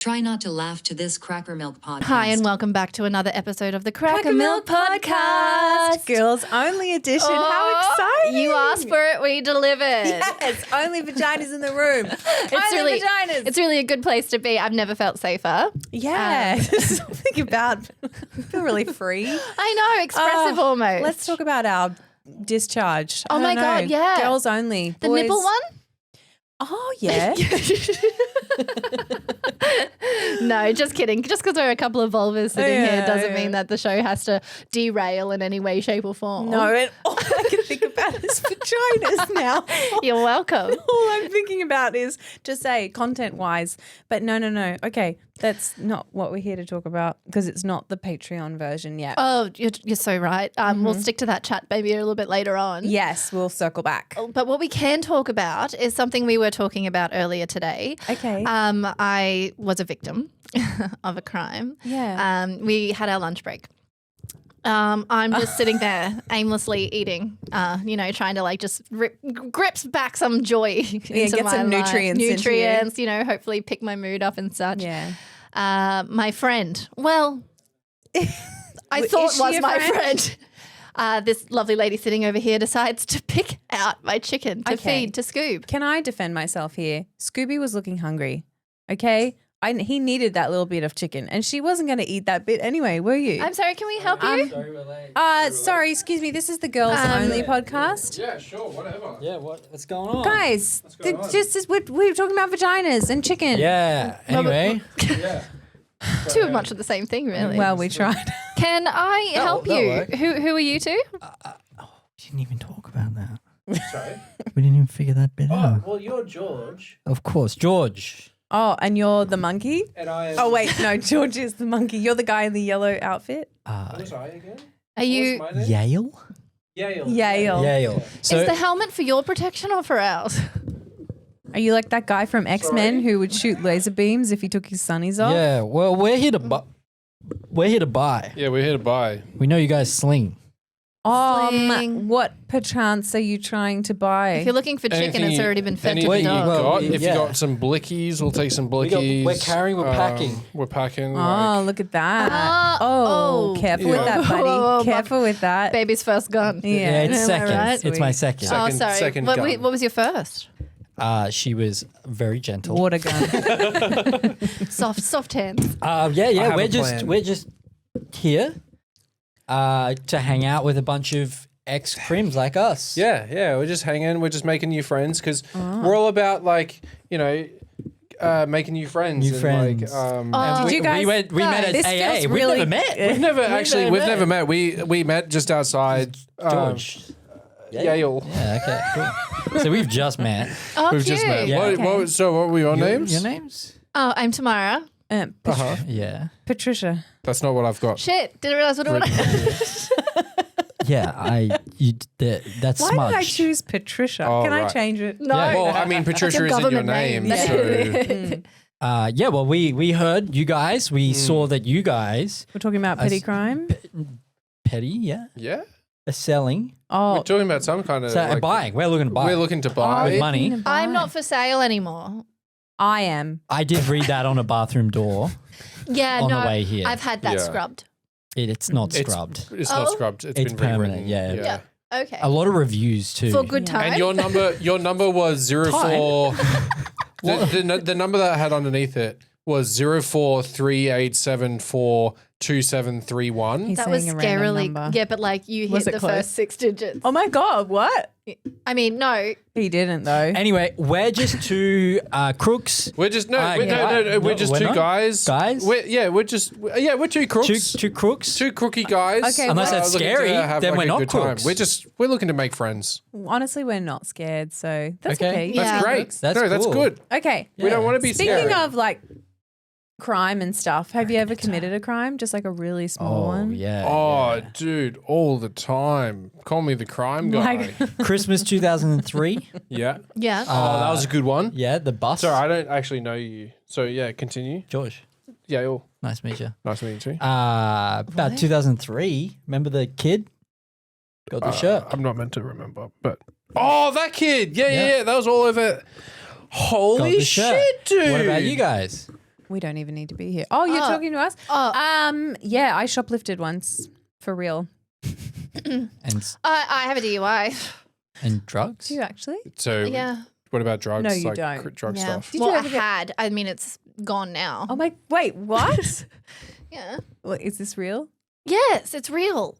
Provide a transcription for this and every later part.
Try not to laugh to this CrackerMilk podcast. Hi, and welcome back to another episode of the CrackerMilk podcast. Girls only edition. How exciting. You asked for it, we delivered. Yes, only vaginas in the room. It's really a good place to be. I've never felt safer. Yeah. Something about, I feel really free. I know, expressive almost. Let's talk about our discharge. Oh my God, yeah. Girls only. The Boys. nipple one? Oh, yeah. No, just kidding. Just because we're a couple of vulvas sitting here doesn't mean that the show has to derail in any way, shape or form. No, and all I can think about is vaginas now. You're welcome. All I'm thinking about is to say content-wise, but no. Okay, that's not what we're here to talk about because it's not the Patreon version yet. Oh, you're so right. We'll stick to that chat maybe a little bit later on. Yes, we'll circle back. But what we can talk about is something we were talking about earlier today. Okay. I was a victim of a crime. Yeah. We had our lunch break. I'm just sitting there aimlessly eating, trying to just grips back some joy into get my some life. nutrients into Nutrients, hopefully pick my mood up and such. Yeah. My friend, well, I Is thought she was a my friend? This lovely lady sitting over here decides to pick out my chicken to feed to Scoob. Can I defend myself here? Scooby was looking hungry, okay? He needed that little bit of chicken and she wasn't going to eat that bit anyway, were you? I'm sorry, can we help you? Sorry, we're late. Sorry, excuse me. This is the girls only podcast. Yeah, sure, whatever. Yeah, what's going on? Guys, going on? we're talking about vaginas and chicken. Yeah, anyway. Yeah. Too much of the same thing, really. Well, we tried. Can I help that'll you? work. Who are you two? We didn't even talk about that. Sorry? We didn't even figure that bit Oh, out. well, you're George, Of course, George. Oh, and you're the monkey? and I am... Oh, wait, no, George is the monkey. You're the guy in the yellow outfit? What was I again? Are you? What was my name? Yale? Yale. Yale. Yale. So Is the helmet for your protection or for ours? Are you like that guy from X-Men who would shoot laser beams if he took his sunnies off? yeah, well, we're here to buy. We're here to buy. Yeah, we're here to buy. We know you guys sling. Sling. What perchance are you trying to buy? If you're looking for chicken, Anything it's already been fed to anything the you dog. Well, got. If yeah. you got some blickies, we'll take some blickies. we're carrying, we're packing. We're packing. Oh, look at that. Oh, careful with that, buddy. Whoa, Careful with that. Baby's first gun. Yeah. it's Am I second. right? It's my second. Oh, Second- sorry. second what, gun. what was your first? She was very gentle. Water gun. Soft hands. have We're a plan. we're just here to hang out with a bunch of ex-crims like us. Yeah, we're just hanging. We're just making new friends because we're all about making new friends. New friends. And Did you guys? We met at this AA. feels We've really- never met. we've never met. We met just outside George. Yale. Yeah, okay, cool. So we've just met. Oh, We've cute. just met. Yeah. What were your names? Your names? Oh, I'm Tamara. Yeah. Patricia. That's not what I've got. Shit, didn't realize what it was. Yeah, that's Why smudge. did I choose Patricia? Oh, Can I right. change it? No. Yeah. Well, I mean, Patricia Your isn't your government name, name. so Well, we heard you guys. We saw that you guys, We're talking about petty crime. petty, yeah, yeah. are selling. We're Oh, talking about some kind of So buying. We're looking to buy. We're looking to buy. with money. I'm not for sale anymore. I am. I did read that on a bathroom door. Yeah, On no. the way here. I've had that Yeah. scrubbed. It's not It's- scrubbed. It's not Oh. scrubbed. It's been permanent, rewritten. yeah. Yeah. Okay. A lot of reviews too. For good time. And your number was 04. the number that I had underneath it was 0438742731. He's that saying was a random scarily. number. Yeah, but you Was hit it the close? first 6 digits. Oh my God, what? I mean, no. He didn't though. Anyway, we're just two crooks. We're just yeah. we're just We're two not? guys. Guys? We're two crooks. Two crooks. Two crooky guys. Okay, Unless that's looking to scary, have, then like, we're a not good time. crooks. We're looking to make friends. Honestly, we're not scared, so that's Okay. okay. Yeah. That's great. That's That's cool. good. Okay. We don't want to be Speaking scared. of like crime and stuff, have you ever committed a crime? Just like a really small Oh one? yeah. Oh, yeah. dude, all the time. Call me the crime guy. Christmas 2003. Yeah. Yeah. Oh, that was a good one. Yeah, the bus. Sorry, I don't actually know you. So yeah, continue. George. Yeah, Nice to meet you. nice to meet you too. About 2003. Remember the kid? Got the shirt. I'm not meant to remember, but that kid. Yeah. Yeah. That was all over. Got Holy the shirt. shit, dude. What about you guys? We don't even need to be here. Oh, you're talking to us? Yeah, I shoplifted once for real. And I have a DUI. and drugs. Do you actually? So Yeah. what about drugs? No, you like don't. drug Yeah. stuff. Did well, you I ever get- had. I mean, it's gone now. Oh my! Wait, what? Yeah. What, is this real? Yes, it's real.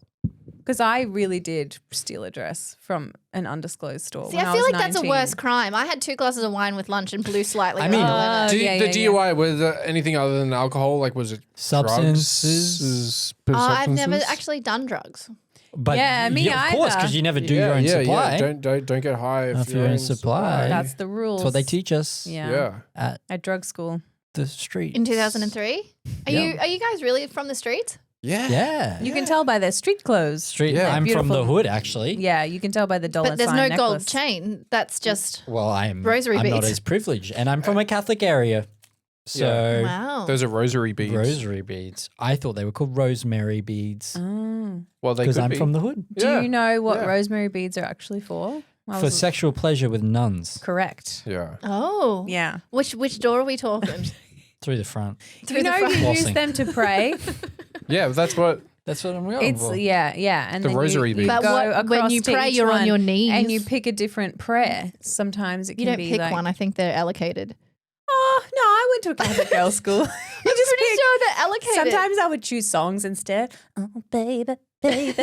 Because I really did steal a dress from an undisclosed store. See, when I feel was like that's a 19. worse crime. I had 2 glasses of wine with lunch and blew slightly. I over mean- the limit. Do yeah, the yeah, DUI was anything other than alcohol? Like was it Substances? I've never actually done drugs. But Yeah, me of course, either. because you never do your own supply. Don't get high if Of your your own own supply. That's the rules. That's what they teach us Yeah. Yeah. At drug school. the street. In 2003? Are Yeah. you guys really from the streets? Yeah. You can tell by their street clothes. Street. Yeah. I'm from the Beautiful. hood, actually. Yeah, you can tell by the dollar But there's sign no gold necklace. chain. That's just Well, I'm Rosary I'm not beads. as privileged, and I'm from a Catholic area, so wow. Those are rosary beads. rosary beads. I thought they were called rosemary beads Oh. Well, they because could I'm be. from the hood. Do Yeah. you know what Yeah. rosemary beads are actually for? I For was- sexual pleasure with nuns Correct. Yeah. Oh. Yeah. Which door are we talking? through the front. Through You the know front. you use Flossing. them to pray. Yeah, that's what. That's what I'm going It's for. yeah, and The then rosary you beads. But go what- when across you to pray, each you're on one your knees. and you pick a different prayer. Sometimes it You can don't be pick like, one. I think they're allocated. oh no, I went to a Catholic girls' school. I'm pretty sure they're allocated. Sometimes I would choose songs instead. Oh baby, baby,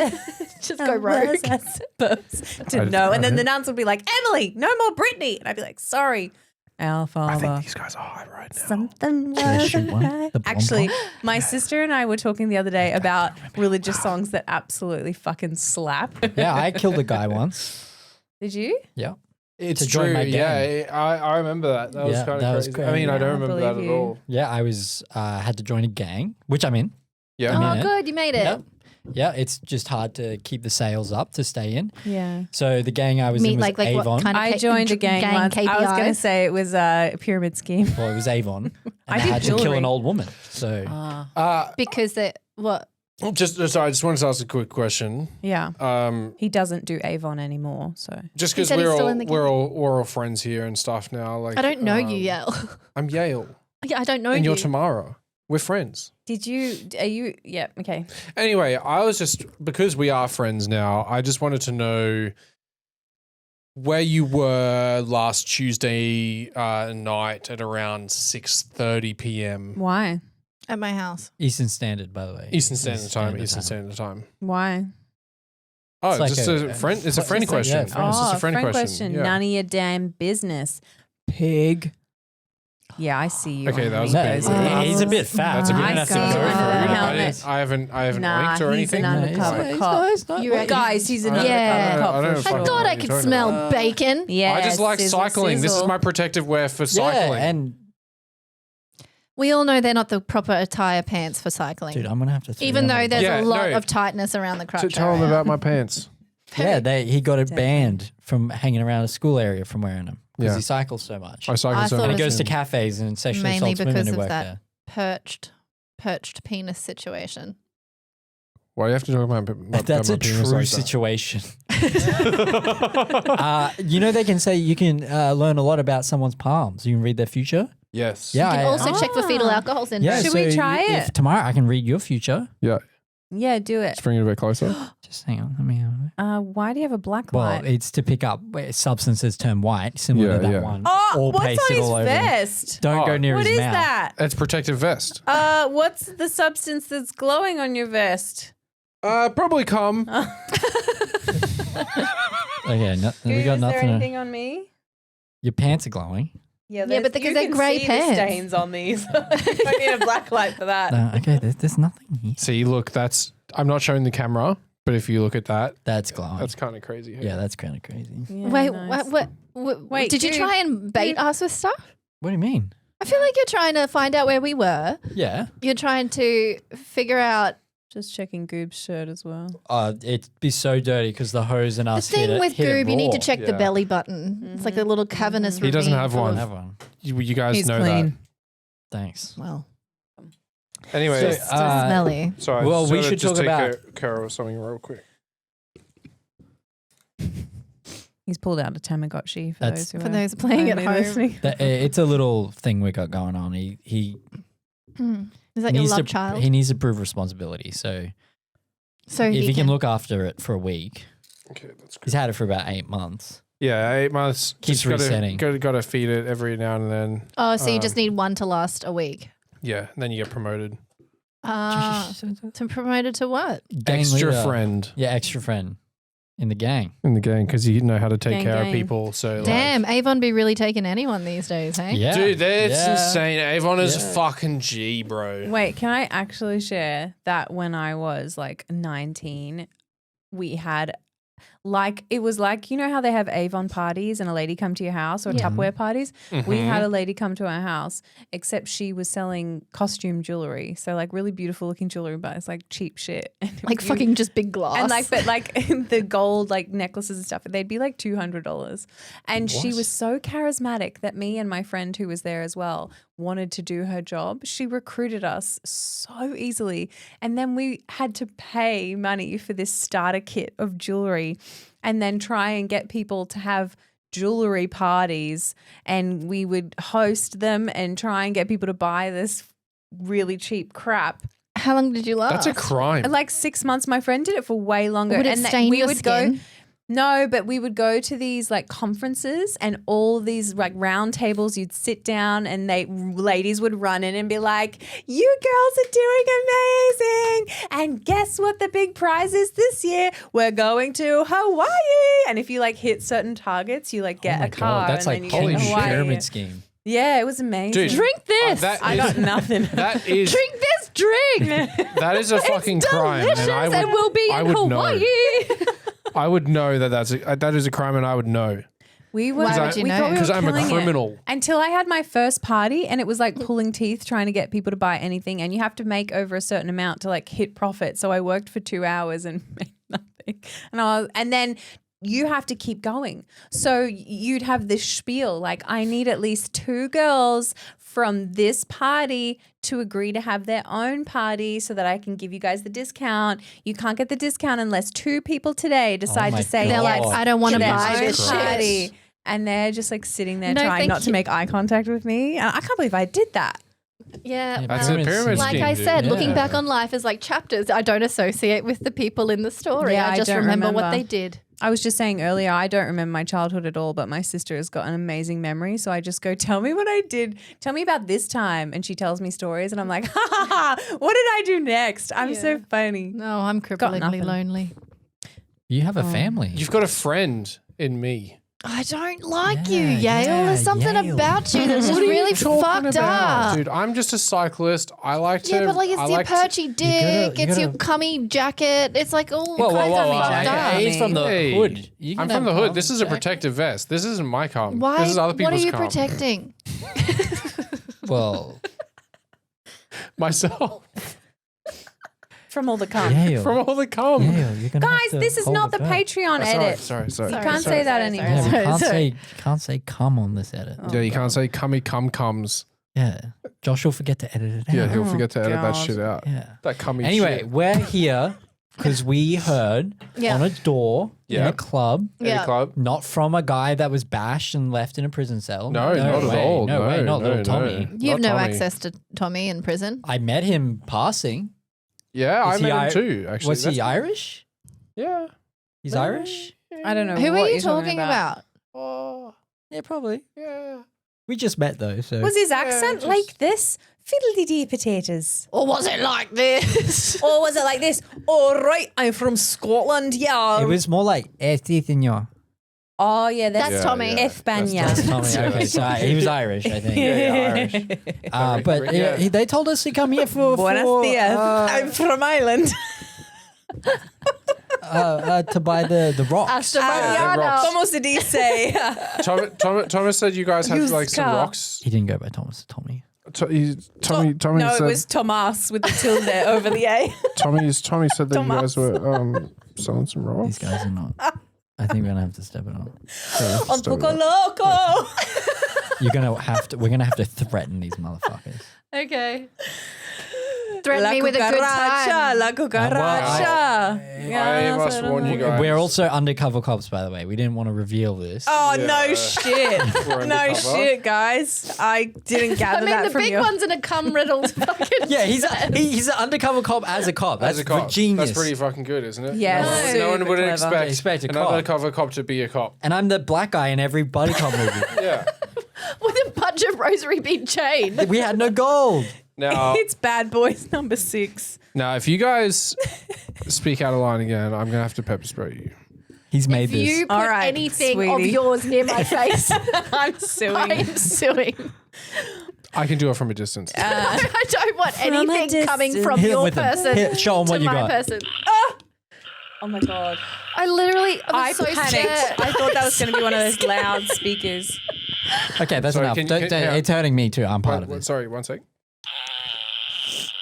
Just how go rogue. was I supposed to I- know? And then I- the nuns would be like, Emily, no more Britney, and I'd be like, sorry, our Father. I think these guys are high right now. Something I shoot wasn't one? right. The bomb Actually, bomb? my sister and I were talking the other day about religious songs that absolutely fucking slap. Yeah, I killed a guy once. Did you? Yeah. It's to join true. my gang. Yeah, I remember that. That was Yeah, kind that of was crazy. I mean, crazy. I don't Yeah, I remember that believe at you. all. Yeah, I was had to join a gang, which I'm in. Yeah. I'm Oh, in it. good. You made it. Yeah. Yeah, it's just hard to keep the sales up to stay in. Yeah. So the gang I was Meet in was like Avon. what kind of I joined a gang once. I was going to KPIs? say it was a pyramid scheme. Well, it was Avon. And I I did had to kill jewelry. an old woman. So Because they what? Sorry, I just wanted to ask a quick question. Yeah. He doesn't do Avon anymore, so. Just He because said he's we're still all in the we're all friends here and stuff now. Like I don't know you, Yale. I'm Yale, Yeah, I don't know and you. you're Tamara. We're friends. Are you, yeah, okay. Anyway, I was just because we are friends now. I just wanted to know where you were last Tuesday night at around 6:30 p.m. Why? At my house. Eastern Standard, by the way. Eastern Standard Time. Eastern Standard Time. Why? Oh, It's like just a- a friend. It's a friend it's like- question. yeah, It's friends. just a friend question. Yeah. None of your damn business, pig. Yeah, I see you. Okay, on that was the a No, bit weekends. rude. he's a bit fat. That's a bit. I You don't have to see go you for under the it. helmet. I haven't Nah, linked or he's anything. an undercover he's cop. not- he's not- You reckon- Guys, he's an I don't- undercover Yeah. cop I don't for fucking I sure. know thought what I you're could talking smell about. bacon. Yeah, I just like sizzle, cycling. This is sizzle. my protective wear for Yeah, cycling. and We all know they're not the proper attire pants for cycling. dude, I'm gonna have to. throw Even you though under the there's Yeah, a lot no. of tightness around the crotch Tell them area. about my pants. bus. Yeah, he got it banned from hanging around a school area from wearing them because Yeah. he cycles so much. I cycle I so thought And it he much. goes to cafes and sexually Mainly assaults women because who of work that there. perched penis situation. Why do you have to talk about That's my a penis true like that? situation. You know, they can say you can learn a lot about someone's palms. You can read their future. Yes. Yeah. You can also check for fetal Ah. alcohol syndrome. yeah. Should we so try if it? tomorrow I can read your future. Yeah. Yeah, do it. Just bring it a bit closer. Just hang on. Let me. Why do you have a black Well, light? it's to pick up where substances turn white, similar Yeah, to that yeah. one. Oh, all what's pasted on his all over him. vest? Don't go Oh. near What his is mouth. that? It's protective vest. What's the substance that's glowing on your vest? Probably cum. Okay, we got Is there nothing. anything on me? Your pants are glowing. Yeah, but because you they're can grey see pants. The stains on these. I need a black light for that. Okay, there's nothing here. See, look, that's. I'm not showing the camera, but if you look at that, That's glowing. that's kind of crazy. yeah, that's kind of crazy. Yeah, Wait, nice. what? Wait, did you dude, try and bait us with stuff? What do you mean? I feel like you're trying to find out where we were. Yeah. You're trying to figure out Just checking Goob's shirt as well. It'd be so dirty because the hose and the us thing with hit it Goob. You need to raw. check the Yeah. belly button. It's like a little cavernous. He doesn't ravine have full one. of- Have one. You guys He's know clean. Thanks. Well, that. Anyway, So, it's smelly. sorry. well, we gotta should just talk take about- care of something real quick. He's pulled out a Tamagotchi for That's- those who For are those playing at only home. listening. It's a little thing we got going on. He Is that He your needs love to, child? He needs to prove responsibility. So So if he he can look after it for a week, Okay, that's good. he's had it for about 8 months. Yeah, 8 months. Keeps Just gotta- resetting. Gotta feed it every now and then. Oh, so you just need one to last a week. Yeah, and then you get promoted. To promote it to what? Gang Extra leader. friend Yeah, extra friend in the gang. in the gang because you know how to take Gang, care gang. of people. So Damn, Avon be really taking anyone these days, hey? Yeah. dude, that's Yeah. insane. Avon is Yeah. fucking G, bro. Wait, can I actually share that when I was like 19, we had it was like, you know how they have Avon parties and a lady come to your house or Yeah. Tupperware parties? We Mm-hmm. had a lady come to our house, except she was selling costume jewelry. So like really beautiful looking jewelry, but it's like cheap shit. Like fucking just big glass. And like, but like the gold like necklaces and stuff, they'd be like $200. And she What? was so charismatic that me and my friend who was there as well wanted to do her job. She recruited us so easily. And then we had to pay money for this starter kit of jewelry and then try and get people to have jewelry parties. And we would host them and try and get people to buy this really cheap crap. how long did you last? That's a crime. Like 6 months. My friend did it for way longer. Would it and stain we your would skin? go. No, but we would go to these like conferences and all these like round tables. You'd sit down and ladies would run in and be like, "You girls are doing amazing! And guess what the big prize is this year? We're going to Hawaii!" And if you like hit certain targets, you like get Oh my a car. God, that's and like then you get holy to shit. Hawaii. pyramid scheme. Yeah, it was amazing. Dude, Drink this. that I is- got nothing. that is Drink this drink. that is a fucking crime, Delicious, and I would, and we'll be I in would Hawaii. know. I would know that is a crime, and I would know We were Why would you we know? thought we were because I'm a killing it. criminal. Until I had my first party and it was like pulling teeth trying to get people to buy anything, and you have to make over a certain amount to like hit profit. So I worked for 2 hours and made nothing. And then you have to keep going. So you'd have this spiel like, I need at least 2 girls from this party to agree to have their own party so that I can give you guys the discount. You can't get the discount unless 2 people today decide my to say They're like, God. I don't want to their buy own this party. shit. And they're just like sitting there No, trying thank not to you. make eye contact with me. And I can't believe I did that. Yeah, That's well, a pyramid like scheme, I dude. said, looking Yeah. back on life as like chapters, I don't associate with the people in the story. Yeah, I I just don't remember what remember. they did. I was just saying earlier, I don't remember my childhood at all, but my sister has got an amazing memory. So I just go, tell me what I did. Tell me about this time. And she tells me stories and I'm like, ha ha ha, what did I do next? I'm so funny. No, I'm cripplingly nothing. lonely. You have a family. You've got a friend in me. I don't like Yeah, you, Yale. yeah, There's something Yale. about you that's just What are you really talking fucked about? up. Dude, I'm just a cyclist. I like to. Yeah, but like it's I your like to- perchy dick, you it's your gotta- cummy jacket. It's like all Whoa, whoa, kinds whoa, of whoa. fucked up. He's from the Hey, hood. You I'm can from the have hood. This is a jacket. protective vest. This isn't my cum. Why? This is other What people's are you cum. protecting? Well, Myself From all the cum. Yale. from all the cum. Yale, you're gonna Guys, have to this is hold not the it back. Patreon Oh, edit. sorry. You can't say that anymore. Yeah, we Sorry, can't sorry. say come on this edit. Yeah, you can't say cummy cum comes. Yeah, Josh will forget to edit it out. Yeah, he'll forget to edit that God. shit out. Yeah. That cummy Anyway, shit. we're here because we heard Yeah. on a door in Yeah. a club, Any Yeah. club? not from a guy that was bashed and left in a prison cell. No, not at way, all. No, way, not no, little Tommy. You have Not no Tommy. access to Tommy in prison. I met him passing. Yeah, I Is he met him I- too. Actually, Was he Irish? Yeah. He's Irish? I don't know. Who what are you you're talking about? Oh, Yeah, probably. yeah. We just met though, so Was his accent just- like this? Fiddly dee potatoes. Or was it like this? Or was it like this? All right, I'm from Scotland, yeah. it was more like senor. Oh, yeah, that's That's Tommy. F That's Banya. Tommy. Okay, so he was Irish, I think. Yeah, Irish. But Yeah. they told us to come here for Buenos dias. I'm from Ireland. to buy the rocks. Hasta rocks. mañana. Como se dice? Thomas said you guys had Used like some car. rocks. He didn't go by Thomas. Tommy. Tommy no, said it was Tomas with the tilde over the A. Tommy said that Thomas. you guys were selling some rocks. These guys are not. I think we're gonna have to step it up. Un poco loco. We're gonna have to threaten these motherfuckers. Okay. threaten me with a good time. La cucaracha. I must warn you guys. We're also undercover cops, by the way. We didn't want to reveal this. Oh, Yeah. no shit. We're No undercover. shit, guys. I didn't I gather mean, that the from big you. one's in a cum riddled fucking. Yeah, he's an undercover cop as a cop. That's As a cop. genius. That's pretty fucking good, isn't it? Yes. No one would Super expect a an cop. undercover cop to be a cop. And I'm the black guy in every buddy cop movie. Yeah. With a bunch of rosary bead chain. We had no gold. Now, It's Bad Boys number 6. if you guys speak out of line again, I'm gonna have to pepper spray you. He's made If this. you put All right, anything of sweetie. yours near my face, I'm suing. I'm suing. I can do it from a distance. I don't want From a anything coming distance. from Hit him your with them. person Show him to what you my got. person. Oh my God. I literally, I I'm so panicked. scared. I thought that was going to be one of those loud speakers. Okay, that's Sorry, enough. can you- Don't- yeah. It's hurting me too. I'm part of it. Sorry, one sec.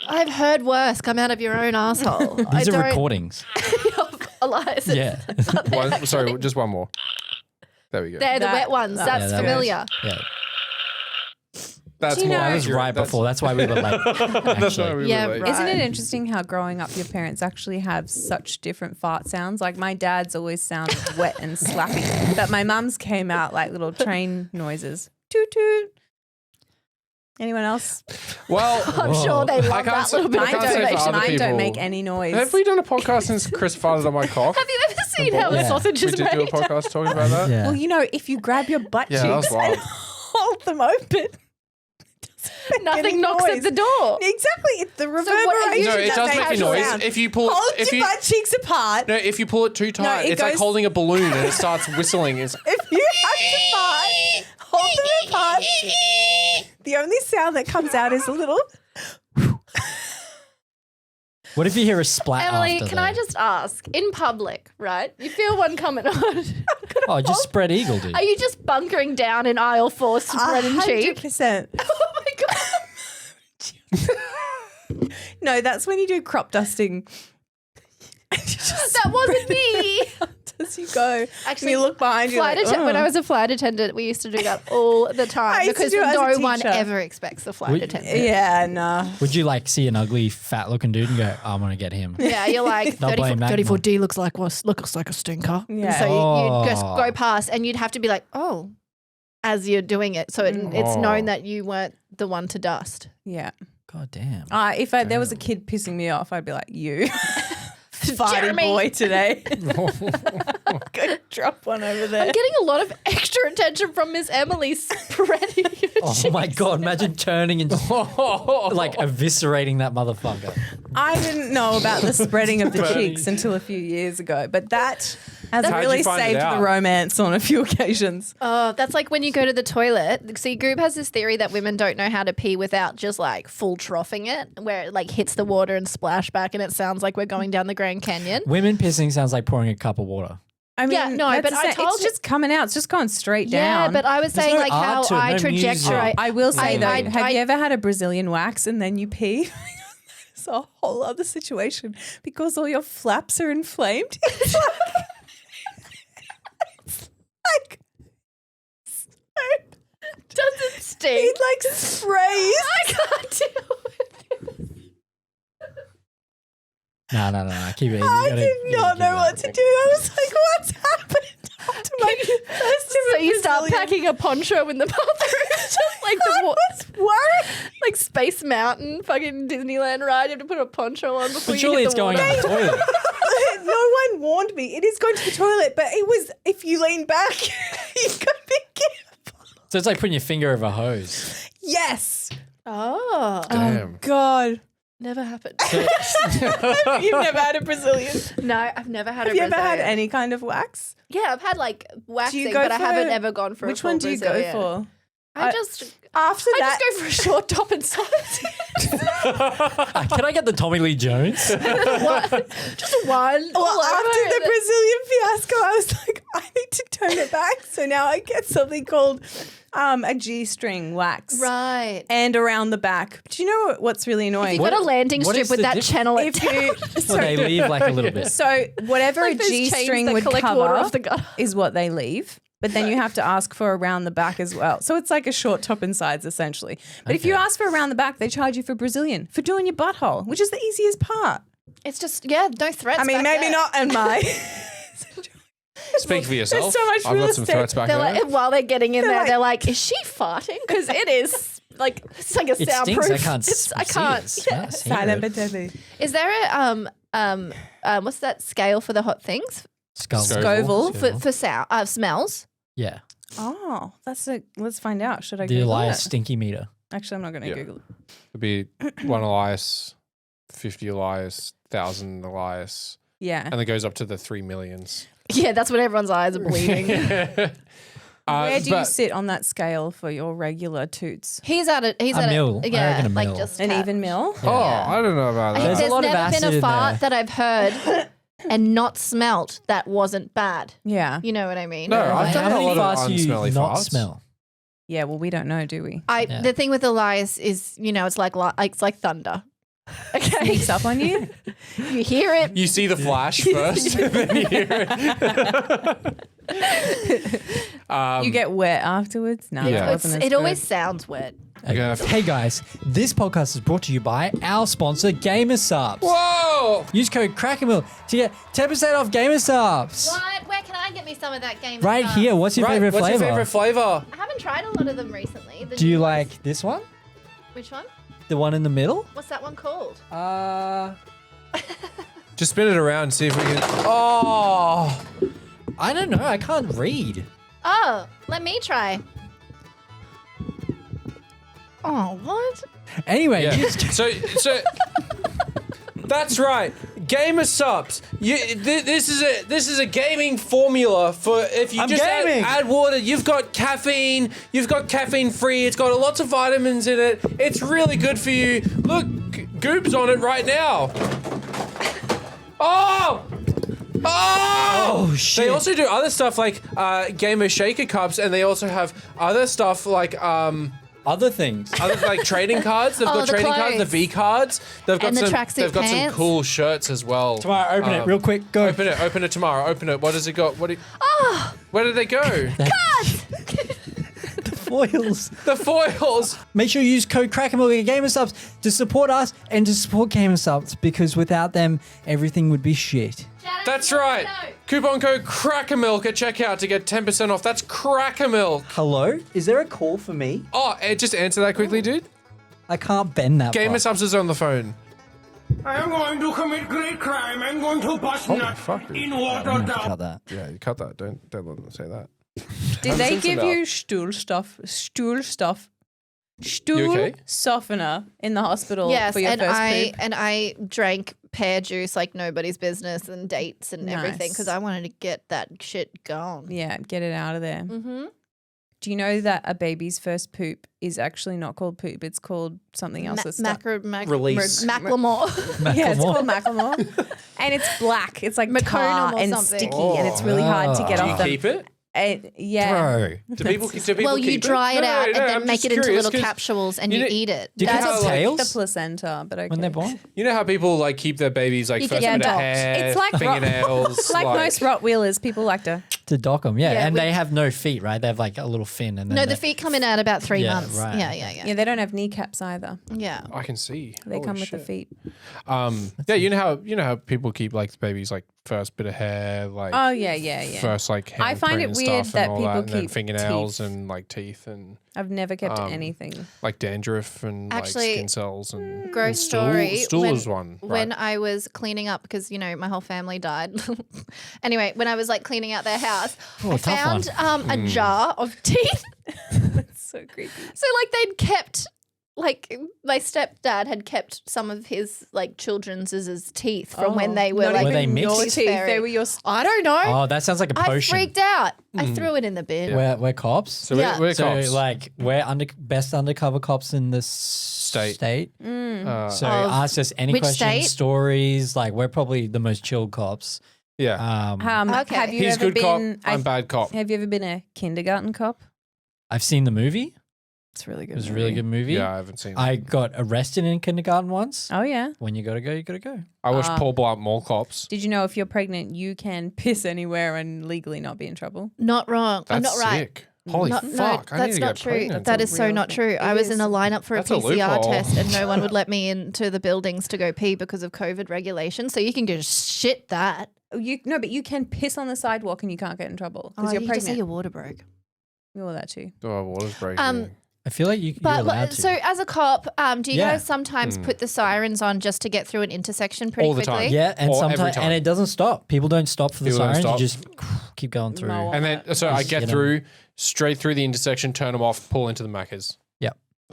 I've heard worse come out of your own asshole. These are recordings. Elias. Yeah. Sorry, just one more. There we go. They're the That- wet ones. that- That's Yeah, that familiar. Yeah. That's Do you more know- That was accurate. right That's- before. That's why we were late. That's why Actually. we Yeah, were late. right. Isn't it interesting how growing up your parents actually have such different fart sounds? Like my dad's always sounded wet and slappy, but my mum's came out like little train noises. Toot toot. Anyone else? Well, I'm sure they love can't that say- little bit I of can't say for information. other Mine people. don't make any noise. have we done a podcast since Chris farted on my cock? Have you ever seen how Yeah. a sausage We is did do a made? podcast talking about that. Yeah. Well, you know, if you grab your butt Yeah, that was cheeks wild. and hold them open, Nothing knocks at the door. Exactly, it's the what are reverberation. you- No, it that does make a makes noise. sound. If you pull, Hold if your you butt cheeks apart. no, if you pull it too tight, it it's like goes- holding a balloon and it starts whistling. It's If you have to fart, hold them apart. The only sound that comes out is a little. What if you hear a splat Emily, after can though? I just ask, in public, right? You feel one coming on. Oh, just spread eagle, dude. Are you just bunkering down in aisle 4, spreading cheek? 100%. Oh my God. No, that's when you do crop dusting. That wasn't me. As you go, Actually, you look behind you. Flight Like, atten- when I "Ugh." was a flight attendant, we used to do that all the I time used to because do it as a no one teacher. ever expects the flight Would- attendant. Yeah, nah. Would you like see an ugly, fat-looking dude and go, "I'm gonna get him"? Yeah, you're like They'll blame that 34D looks like a stinker. And Yeah. so you'd just Oh. go past, and you'd have to be like, oh, as you're doing it, so it's Oh. known that you weren't the one to dust. Yeah. God damn. If there was a kid pissing me off, I'd be like, you. Farty Jeremy. boy today. Go drop one over there. I'm getting a lot of extra attention from Miss Emily spreading. your Oh my God! Imagine turning and just, like eviscerating that motherfucker. I didn't know about the spreading of the cheeks until a few years ago, but that has How'd you really find it saved out? the romance on a few occasions. Oh, that's like when you go to the toilet. See, Goop has this theory that women don't know how to pee without just like full troughing it, where it like hits the water and splash back, and it sounds like we're going down the Grand Canyon. Women pissing sounds like pouring a cup of water. I mean, Yeah, no, that's but the I same- told it's just coming out. It's just going straight Yeah, down. but I was saying no like how art to it, I no trajectory. music. I will say though, I- have you ever had a Brazilian wax and then you pee? It's a whole other situation because all your flaps are inflamed. It's like doesn't sting. it like sprays. I can't deal with it. No. Keep it. I did not know what to do. I was like, what's happened after my first So you start Brazilian- packing a poncho in the bathroom, just like the I was worried. like Space Mountain, fucking Disneyland ride. You have to put a poncho on before But you surely hit it's the going water. in the toilet. No one warned me. It is going to the toilet, but it was if you lean back, you got to be careful. So it's like putting your finger over a hose. Yes. Oh, damn. God. never happened. You've never had a Brazilian. No, I've never had Have a you ever had Brazilian. any kind of wax? Yeah, I've had like waxing, go but I for- haven't ever gone for Which a full one do you Brazilian. go for? I just After that, go for a short top and sides. Can I get the Tommy Lee Jones? Just one. well, all over after the and then- Brazilian fiasco, I was like, I need to turn it back. So now I get something called a G-string wax. Right. And around the back. Do you know what's really annoying? You've got a landing what strip is with the that diff- channel. If you Well, they leave like a little bit. so whatever Like a those chains G-string that would collect water cover off the gutter. is what they leave. but then you have to ask for around the back as well. So it's like a short top and sides essentially. But if you ask for around the back, they charge you for Brazilian, for doing your butthole, which is the easiest part. It's just no threats. I mean, back maybe there. not in my. Speak for yourself. so much I've real got some estate. threats back They're there. like, while they're getting in there, like- they're like, "Is she farting?" Because it is like it's like a It soundproof. stinks. I can't. I can't. See it. See Silent it. but deadly. Is there a what's that scale for the hot things Scoville. for smells? Yeah. Oh, let's find out. Should I The Google Elias it? stinky meter. Actually, I'm not going to Yeah. Google it. It'd be 1 Elias, 50 Elias, 1,000 Elias, Yeah. and it goes up to the 3 millions. Yeah, that's when everyone's eyes are bleeding. Where do you but- sit on that scale for your regular toots? He's at it. He's A at mil. I Yeah, reckon a like mil. just An tap. even mil? Oh, I don't know about I that. think There's a there's lot of never been acid a in fart there. that I've heard and not smelt that wasn't bad. Yeah. You know what I mean? No, I've done How a many lot of farts do you unsmelly not farts. smell? Yeah, well, we don't know, do we? Yeah. The thing with Elias is, it's like thunder. Okay, Sneaks up on you? you hear it. You see the flash first, and then you hear it. You get wet afterwards? No, Yeah. that wasn't as It always good. sounds wet. Okay. Hey guys, this podcast is brought to you by our sponsor, Gamer Subs. Whoa! Use code CrackerMilk to get 10% off Gamer Subs. What? Where can I get me some of that game? Right here. What's your favorite what's flavor? your favorite flavor? I haven't tried a lot of them recently. The Do you new like ones. this one? Which one? The one in the middle? What's that one called? Just spin it around and see if we can. Oh! I don't know. I can't read. Oh, let me try. Oh, what? Anyway, Yeah. use So that's right. Gamer Subs. This is a gaming formula for if you I'm just gaming. add water. You've got caffeine. You've got caffeine free. It's got lots of vitamins in it. It's really good for you. Look, Goob's on it right now. Oh! Oh! shit. They also do other stuff like Gamer Shaker cups, and they also have other stuff like other things. other like trading cards. They've got the trading cards, the clothes. V cards. They've got And the some. tracksuit They've got some pants. cool shirts as well. Tomorrow, open it real quick. Go. Open it. Open it tomorrow. Open it. What does it got? What? Where did they go? Foils. The foils. Make sure you use code CrackerMilk at Gamer Subs to support us and to support Gamer Subs because without them, everything would be shit. That's right. Coupon code CrackerMilk at checkout to get 10% off. That's CrackerMilk. Hello? Is there a call for me? Oh, just answer that quickly, dude. I can't bend that Gamer far. Subs is on the phone. I am going to commit great crime. I'm going to bust nuts fuck, dude. in I'm water gonna have to down. cut that. Yeah, you cut that. Don't let them say that. Did they sense give about- you stool okay? softener in the hospital Yes, for your and first I poop? and I drank pear juice like nobody's business and dates and everything Nice. because I wanted to get that shit gone. Yeah, get it out of there. Mm-hmm. Do you know that a baby's first poop is actually not called poop? It's called something else. that's stuck- Release. Macklemore. Yeah, it's Macklemore. called Macklemore. And it's black. It's like Maconum tar or and something. sticky, and it's really hard to get Do off you them. keep it? Yeah. Bro. Do people Well, you keep dry it No, out no, and then I'm make just it into curious, little 'cause capsules and you you know- eat it. Do you That's have how, like, tails The placenta, but okay. when they're born? You know how people like keep their babies like You first can bit of adopt. hair, It's like fingernails. It's like most Rottweilers, people like to. To dock them, yeah. Yeah, and we- they have no feet, right? They have like a little fin. And then No, they- the feet come in at about 3 Yeah, months. right. Yeah. Yeah, they don't have kneecaps either. Yeah. I can see. They Holy come with the shit. feet. Yeah, you know how people keep like the babies like first bit of hair, like Oh yeah. first like I find handprint it and weird stuff that and all people that, and then keep fingernails teeth. and like teeth and I've never kept anything. like dandruff and Actually, like skin cells and Gross stool. story. Stool when, is one. Right? When I was cleaning up, because, my whole family died. Anyway, when I was like cleaning out their house, Oh, I tough found Hmm. a jar of teeth. That's so creepy. So like they'd kept, like my stepdad had kept some of his like children's as his teeth from when they were Not like Were they even mixed? your Tooth teeth. fairy. They were your. I don't know. Oh, that sounds like a I potion. freaked out. I threw it in the bin. We're cops. so Yeah. we're So cops. like we're best undercover cops in the State. state. So Of ask us any which questions, state? stories. Like we're probably the most chilled cops. yeah, Okay. Have you he's ever good cop. been? I'm bad cop. Have you ever been a kindergarten cop? I've seen the movie. It's a really good. It was a really good movie. Yeah, I haven't seen it. I got arrested in kindergarten once. Oh yeah. When you gotta go, you gotta go. I watched Paul Blart Mall Cops. Did you know if you're pregnant, you can piss anywhere and legally not be in trouble? Not wrong. That's Not right. sick. Holy No, fuck. I need that's to not get true. pregnant. That It's is a so real not thing. true. I It was in a is. lineup for That's a a PCR loophole. test and no one would let me into the buildings to go pee because of COVID regulations. So you can go shit that. But you can piss on the sidewalk and you can't get in trouble because you're you just say pregnant. your water broke. Well, that too. Oh, water's breaking. I feel like you're But allowed to. so as a cop, do you Yeah. guys sometimes put the sirens on just to get through an intersection pretty All the quickly? time. yeah, and Or every sometimes time. and it doesn't stop. People don't stop for the People don't sirens. stop. You just keep going through. Mow And then, so I Just get get 'em. through, straight through the intersection, turn them off, pull into the Maccas.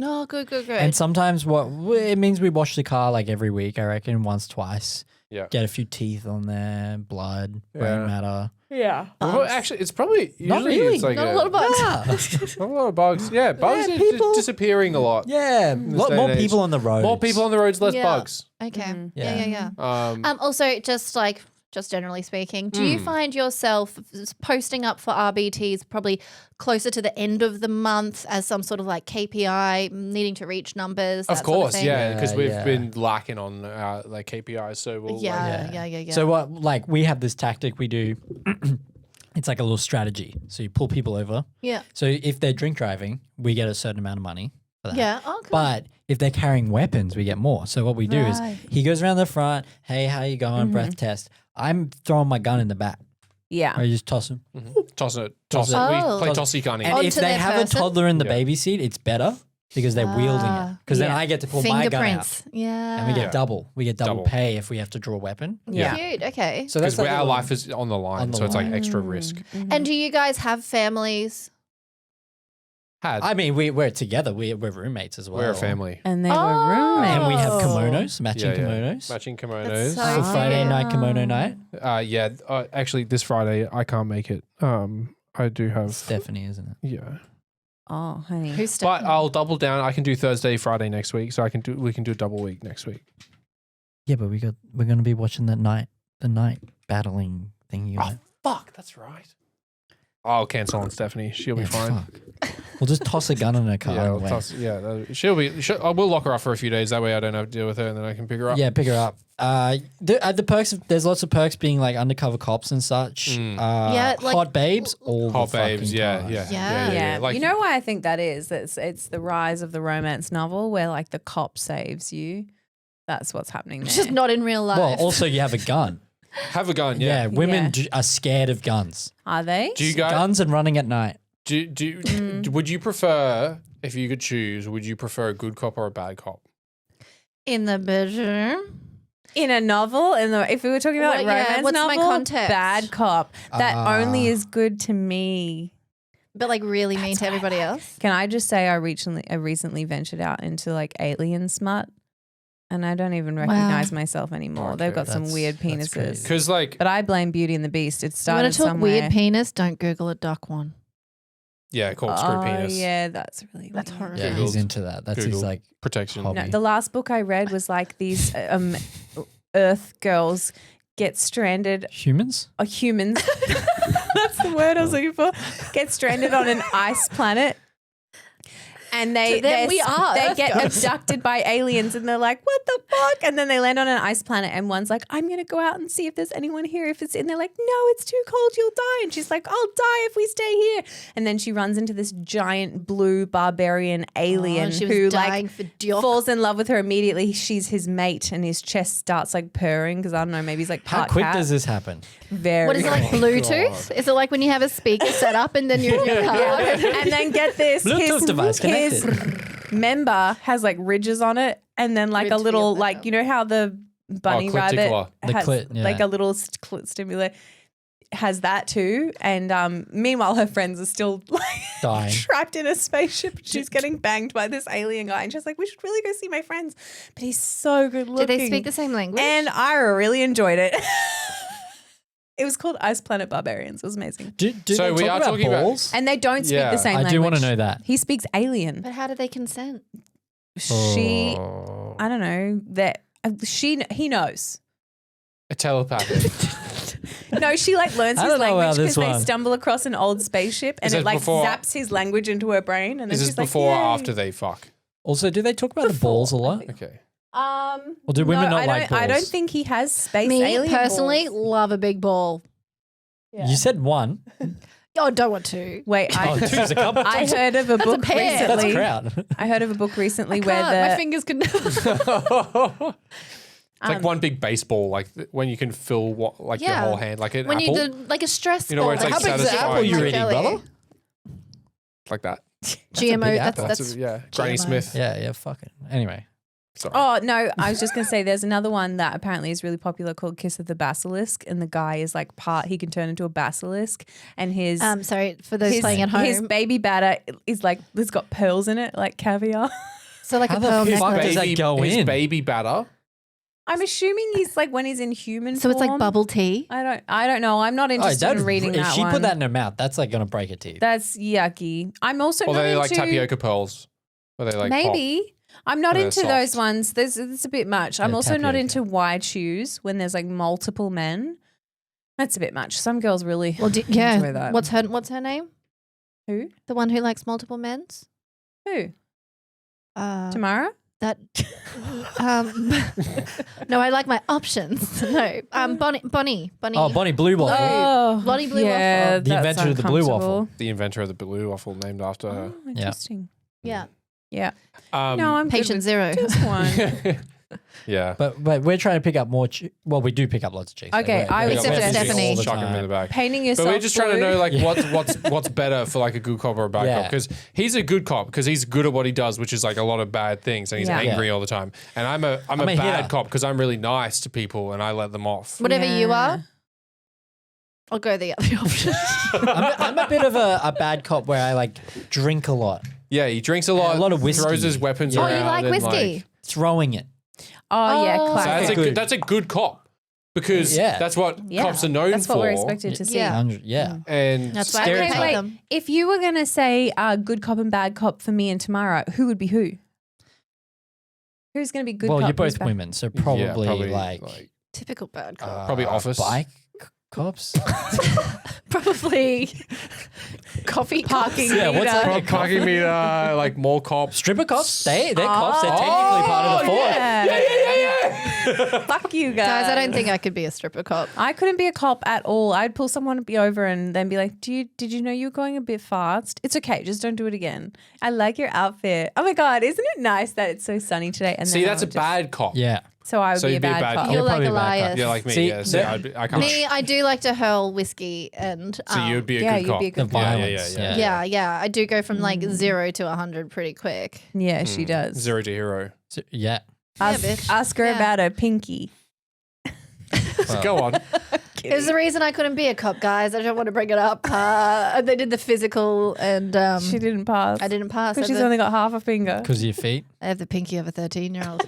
Oh, good. And sometimes it means we wash the car like every week. I reckon once, twice. Yeah. Get a few teeth on there, blood, brain Yeah. matter. Yeah. Well, actually, it's probably usually Not really. it's like Not a lot of bugs. not a lot of bugs. Yeah, bugs Yeah, are people- disappearing a lot. Yeah, a lot day more and age. people on the road. More people on the roads, less Yeah. bugs. Okay. Yeah. Yeah. Also, just generally speaking, do you find yourself posting up for RBTs probably closer to the end of the month as some sort of like KPI, needing to reach numbers? Of that course, sort of thing? yeah, because we've Yeah. been lacking on like KPIs, so we'll Yeah. So what? Like we have this tactic we do. It's like a little strategy. So you pull people over. Yeah. So if they're drink driving, we get a certain amount of money for that. Yeah. Oh, cool. But if they're carrying weapons, we get more. So what we do is Right. he goes around the front. Hey, how you going? Breath test. I'm throwing my gun in the back. Yeah. I just toss him. toss it. Toss it. We Oh. play tossy gunny. And Onto if they their have person? a toddler in the Yeah. baby seat, it's better because they're wielding it. Because then Yeah. I get to pull my gun out. Fingerprints. Yeah. And we get Yeah. double. We get double Double. pay if we have to draw a weapon. Yeah. Cute. Okay. So Because that's like our a life is on the line, on the so it's like line. extra risk. And do you guys have families? I mean, we're together. We're roommates as well. We're a family. And they were Oh. roommates. And we have Oh. kimonos, matching Yeah, yeah. kimonos. Matching That's kimonos. so For Friday cute. night kimono night. Yeah, actually, this Friday I can't make it. I do have. Stephanie, isn't it? Yeah, Oh, honey. Who's but Stephanie? I'll double down. I can do Thursday, Friday next week, so we can do a double week next week. Yeah, but we're gonna be watching the night battling thing. You know? Fuck, that's right. I'll cancel on Stephanie. She'll be Yeah, fine. fuck. We'll just toss a gun in her car. Yeah, and I'll wait. she'll be. I will lock her up for a few days. That way, I don't have to deal with her, and then I can pick her up. Yeah, pick her up. The perks. There's lots of perks being like undercover cops and such. Yeah, like- hot babes. All Hot the babes. fucking Yeah, time. yeah, Yeah. Like you know why I think that is? It's the rise of the romance novel where like the cop saves you. That's what's happening there. It's just not in real life. Well, also you have a gun. have a gun. Yeah, Yeah. women Yeah. Are scared of guns. Are they? Do you guys? Guns and running at night. Would you prefer, if you could choose, would you prefer a good cop or a bad cop? in the bedroom. In a novel, if we were talking about Well, like yeah, romance what's my novel, context? bad cop. That only Ah. is good to me. But like really mean to everybody else. Can I just say I recently ventured out into like alien smut, and I don't even recognize myself anymore. They've got some That's- weird that's penises. crazy. Because like, But I blame Beauty and the Beast. It You want started to talk somewhere. weird penis? Don't Google a duck one. yeah, corkscrew penis. yeah, that's really That's weird. horrible. Yeah, he's into that. That's his Googled. like Protection. hobby. No, the last book I read was like these Earth girls get stranded. humans. Humans. That's the word I was looking for. Get stranded on an ice planet. And So then we are they Earth get girls. abducted by aliens and they're like, what the fuck? And then they land on an ice planet and one's like, I'm going to go out and see if there's anyone here. If it's in, they're like, no, it's too cold. You'll die. And she's like, I'll die if we stay here. And then she runs into this giant blue barbarian alien she was who dying like for Diok. falls in love with her immediately. She's his mate and his chest starts like purring because I don't know, maybe he's like How part quick cat. does this happen? Very What is it like Bluetooth? Is it like when you have a speaker set up and then you're in your car? And then get this, Bluetooth device his connected. member has like ridges on it, and then like a Ridge little for your like member. you know how the bunny clit rabbit tickler. The has clit, yeah. like a little clit stimulator has that too. And meanwhile, her friends are still like Dying. trapped in a spaceship. She's getting banged by this alien guy, and she's like, "We should really go see my friends." But he's so good looking. Do they speak the same language? And I really enjoyed it. It was called Ice Planet Barbarians. It was amazing. Do So they we talk are about talking about- balls? And they don't speak Yeah. the same I language. do want to know that. He speaks alien. but how do they consent? She, Oh. I don't know that he knows. A telepathy. No, she like learns I his don't know language about this because they one. stumble across an old spaceship and Is it this like before- zaps his language into her brain. And then Is this she's like, before or "Yay." after they fuck? Also, do they talk about the balls a lot? Okay. Or do women not like I don't balls? think he has space Me alien personally balls. love a big ball. Yeah. You said one. Oh, don't want to. Wait, Oh, two's a couple. I heard of a book pair. That's a recently. crowd. I heard of a book recently Can't, where my fingers can. It's like one big baseball, like when you can fill your Yeah. whole hand, like an when apple, you do like a stress You know, where ball. it's, like, How big's the satisfying. apple Apple you're like eating, jelly? brother? like that. GMO. big That's apple. that's Yeah, Granny GMO. Smith. Yeah, fucking. Anyway. Sorry. Oh no, I was just gonna say there's another one that apparently is really popular called Kiss of the Basilisk, and the guy is like he can turn into a basilisk, and his Sorry for those playing at home. his baby batter is like it's got pearls in it, like caviar. so like How a the pearl fuck necklace. does that go his in? baby batter. I'm assuming he's like when he's in human So it's like form. bubble tea. I don't know. I'm not interested in reading if that she one. put that in her mouth, that's like gonna break her teeth. That's yucky. I'm also Or not they into like tapioca pearls. Or they like pop. maybe. I'm not They're into those soft. ones. It's a bit much. I'm Yeah, also not tapioca. into wide shoes when there's like multiple men. That's a bit much. Some girls really Well, enjoy yeah. that. What's her name? Who? The one who likes multiple men's. Who? Uh, Tamara? that. No, I like my options. No, Bonnie. Oh, Bonnie Blue Waffle. Oh, Bloody blue yeah, waffle. The that's inventor of the blue waffle. uncomfortable. The inventor of the blue waffle named after her. Oh, interesting. Yeah, Yeah. Um, No, I'm good patient with zero. just one. yeah. But we're trying to pick up more. Well, we do pick up lots of chicks. Okay, I would Except for suggest Stephanie. all the Chuck him in the time. back. Painting But yourself we're just trying to blue. know like what's better for like a good cop or a bad Yeah. cop, because he's a good cop because he's good at what he does, which is like a lot of bad things, and he's Yeah. angry all the time. And I'm a a bad hitter. cop because I'm really nice to people and I let them off. Whatever you Yeah. are, I'll go the other option. I'm a bit of a bad cop where I like drink a lot. Yeah, he drinks a lot. A lot of whiskey. Throws his weapons Yeah. Oh, around. you like and, whiskey? Throwing it. Oh, yeah, Oh. So classic. that's a good cop because Yeah. that's what Yeah, cops are known That's for. what we're expected to see. Yeah. Yeah. And That's why I Stereotype. pay Wait, them. if you were going to say good cop and bad cop for me and Tamara, who would be who? Who's going to be good Well, cop? you're who's both bad? women, so Yeah, probably, like Typical bad cop. probably office. bike cops. Probably coffee Parking cops. Yeah, what's meter. that? Parking meter, like more cops. Stripper cops. They're cops. They're technically part of the force. Yeah. Fuck you guys. Guys, I don't think I could be a stripper cop. I couldn't be a cop at all. I'd pull someone to be over and then be like, did you know you were going a bit fast? It's okay. Just don't do it again. I like your outfit. Oh my God. Isn't it nice that it's so sunny today? And See, then that's I a would just- bad cop. Yeah. So I would So be a you'd be a bad bad cop. cop. You're like probably a bad Elias. Yeah, like me. See, yeah, I can't. Me, I do like to hurl whiskey and So you'd be a yeah, good you'd cop. be a good The cop. violence. yeah. I do go from like 0 to 100 pretty quick. Yeah, she does. 0 to hero. Yeah. Ask her Yeah. about her pinky. So go on. It was the reason I couldn't be a cop, guys. I don't want to bring it up. They did the physical and She didn't pass. I didn't pass. Because she's only got half a finger. Because of your feet. I have the pinky of a 13-year-old,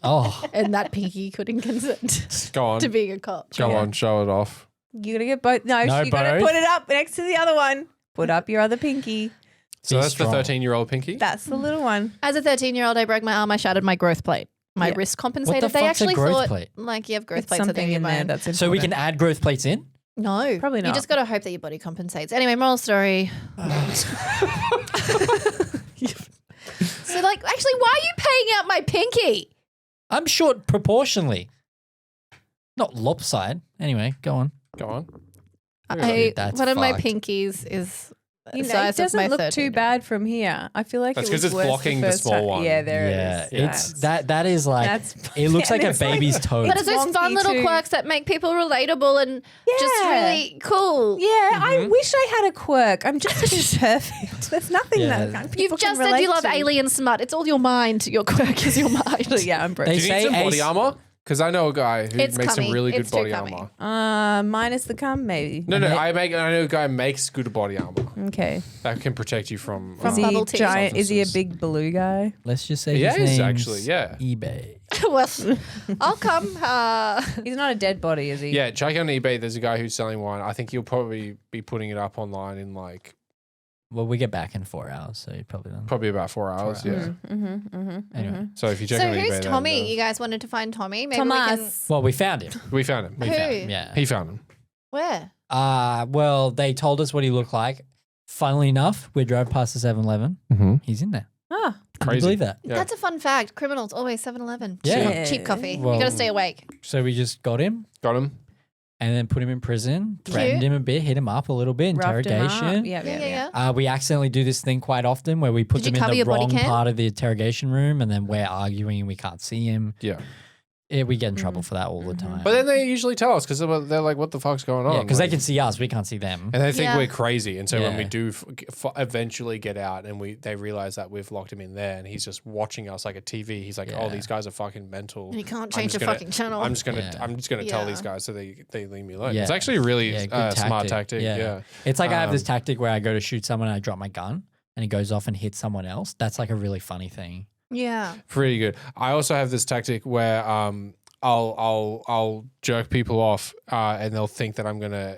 Oh. and that pinky couldn't consent Go on. to being a cop. Go on. Show it off. You gotta get both. No, No, you gotta both. put it up next to the other one. Put up your other pinky. So Be that's strong. the 13-year-old pinky. That's the little one. As a 13-year-old, I broke my arm. I shattered my growth plate. My Yeah. wrist compensated. What the they fuck's a actually growth thought plate? like you have growth It's plates. I something think in there mine. that's important. So we can add growth plates in? No, Probably You not. just got to hope that your body compensates. Anyway, moral story. So, like, actually, why are you paying out my pinky? I'm short proportionally. Not lopsided. Anyway, go on. Go on. That's One of my fucked. pinkies is You the know, size it of my doesn't look too 13-year-old. bad from here. I feel like That's it was 'cause it's worse blocking the first small time. one. Yeah, there Yeah, it is. it's that is like That's- it looks like and a it's like- baby's toe. But it's those fun wonky little too. quirks that make people relatable and just Yeah. really cool. Yeah, I wish I had a quirk. I'm just too perfect. There's nothing Yeah. that people You've can just said you relate love to. alien smut. It's all your mind. Your quirk is your mind. Yeah, I'm broke. They Do you say need some body ace- armor? Because I know a guy who It's makes some cummy. really good It's too body cummy. armor. Minus the cum, maybe. No, I know a guy who makes good body armor Okay. that can protect you from. From Is he bubble tea. giant? Is he a Substances. big blue guy? Let's just say Yeah, his he's name's actually, yeah. eBay. Well, I'll come. He's not a dead body, is he? Yeah, check on eBay. There's a guy who's selling one. I think he'll probably be putting it up online in like Well, we get back in 4 hours, so you probably don't. probably about 4 hours. Yeah. Anyway, So if you check So on eBay, who's then, Tommy? You guys wanted to find Tommy? Maybe Thomas. well, we found him. we found him. We Who? found him. Yeah. He found him. Where? Well, they told us what he looked like. Funnily enough, we drove past the 7-Eleven. Mm-hmm. He's in there. Ah, Can you Crazy. believe that? Yeah. That's a fun fact. Criminals always 7-Eleven. Yeah. Cheap coffee. Well- you got to stay awake. So we just got him Got him. and then put him in prison, threatened him a bit, hit him up a little bit, roughed him up. interrogation. Yeah. We accidentally do this thing quite often where we put Did you them in cover the your body wrong cam? part of the interrogation room and then we're arguing and we can't see him. Yeah. We get in trouble for that all the time. But then they usually tell us because they're like, what the fuck's going on? yeah, because they Like- can see us, we can't see them. And they think Yeah. we're crazy. And so when we Yeah. do eventually get out and they realize that we've locked him in there and he's just watching us like a TV, he's like, oh, Yeah. these guys are fucking mental. And you can't I'm change just the gonna- fucking channel. I'm just gonna tell Yeah. these guys so they leave me alone. Yeah. It's actually a really good smart tactic. Yeah. It's like I have this Um, tactic where I go to shoot someone and I drop my gun and it goes off and hits someone else. That's like a really funny thing. yeah. Pretty good. I also have this tactic where I'll jerk people off and they'll think that I'm gonna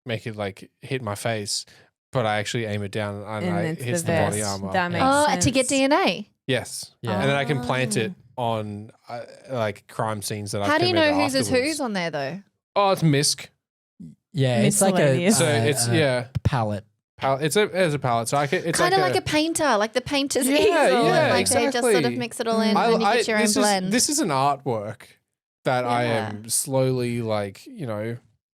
make it like hit my face, but I actually aim it down and And I it's hits the the body vest. armor. That makes Oh, to get sense. DNA. Yes. Yeah. And then I can plant it on like crime scenes that I've How do you know committed whose is afterwards. who's on there though? Oh, it's misc. Yeah, it's like a Miscellaneous. So it's palette. It's a palette. So I can, it's Kind of like like a painter, like the painter's Yeah, easel. yeah, and like they just sort of exactly. mix it all in and then you get your own blend. This is an artwork that I Yeah. am slowly like,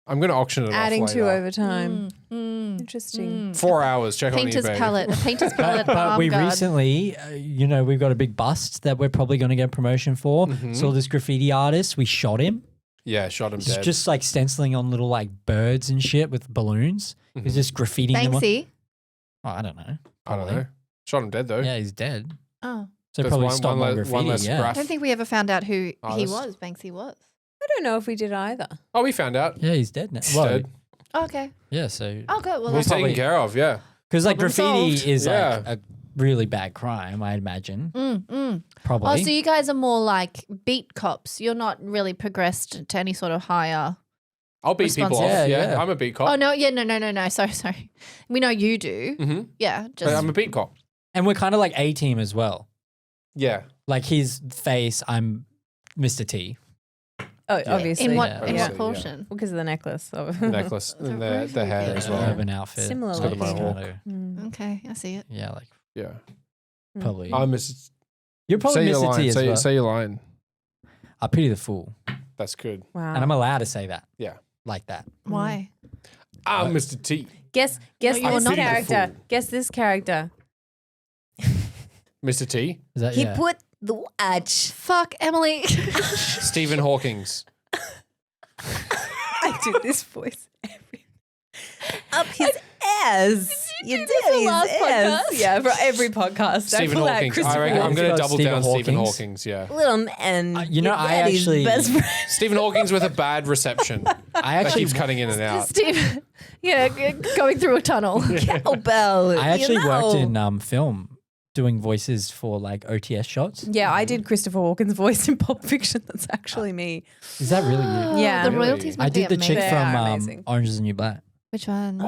I'm going to auction it Adding off to later. over time. Mm. Interesting. 4 hours. Check Painter's on eBay. palette. A painter's palette. But we guard. recently, we've got a big bust that we're probably going to get promotion for. Saw this graffiti artist. We shot him. Yeah, shot him He's dead. just like stenciling on little like birds and shit with balloons. He's just graffitiing them. Banksy. Oh, I don't know. I don't Probably. know. Shot him dead though. Yeah, he's dead. Oh. So That's probably one- stop one more le- graffiti. one less yeah. I graph. don't think we ever found out who he Artist. was, Banksy was. I don't know if we did either. Oh, we found out. Yeah, he's dead now. He's Well, dead. Oh, okay. yeah, so Oh, good. Well, He's that's taken care of. Yeah. because like Problem graffiti solved. is Yeah. like a really bad crime, I imagine. Oh, Probably. so you guys are more like beat cops. You're not really progressed to any sort of higher. I'll beat people off. Responsive. Yeah, Yeah. I'm a beat cop. Oh no, yeah, no. Sorry. We know you do. Mm-hmm. Yeah, But just I'm a beat cop. and we're kind of like A team as well. Yeah. Like his face, I'm Mr. T. Oh, obviously. in what Yeah. in Obviously, what portion? Because of the necklace. So. Necklace and the hair as well. Urban outfit. Similar So looking. it's Mohawk. kinda- Mm. Okay, I see it. Yeah, like Yeah. probably. I'm a, You're probably say your Mr. line. T as well. Say your line. I pity the fool. That's good. Wow. And I'm allowed to say that. Yeah. Like that. Why? I'm Mr. T. Guess No, this you're not. character. Fool. Guess this character. Mr. T. Is that He yeah. put the watch. Fuck, Emily. Stephen Hawking's. I do this voice up his ass. You did this the his last ass. podcast? Yeah, for every podcast. Stephen I pull out Hawking. Christopher I'm Walken. going to Got double Stephen down Stephen Hawking's. Hawking's. Yeah. Little man. you know, your I daddy's actually- best friend. Stephen Hawking's with a bad reception. I That actually keeps cutting in and out. Steve, yeah, going through a tunnel. Cowbell. I actually you know. worked in film doing voices for like OTS shots. Yeah, I did Christopher Walken's voice in Pulp Fiction. That's actually me. Is that really you? Yeah. the Really? royalties. I Must be did the chick amazing. They from are amazing. Orange is the New Black. Which one?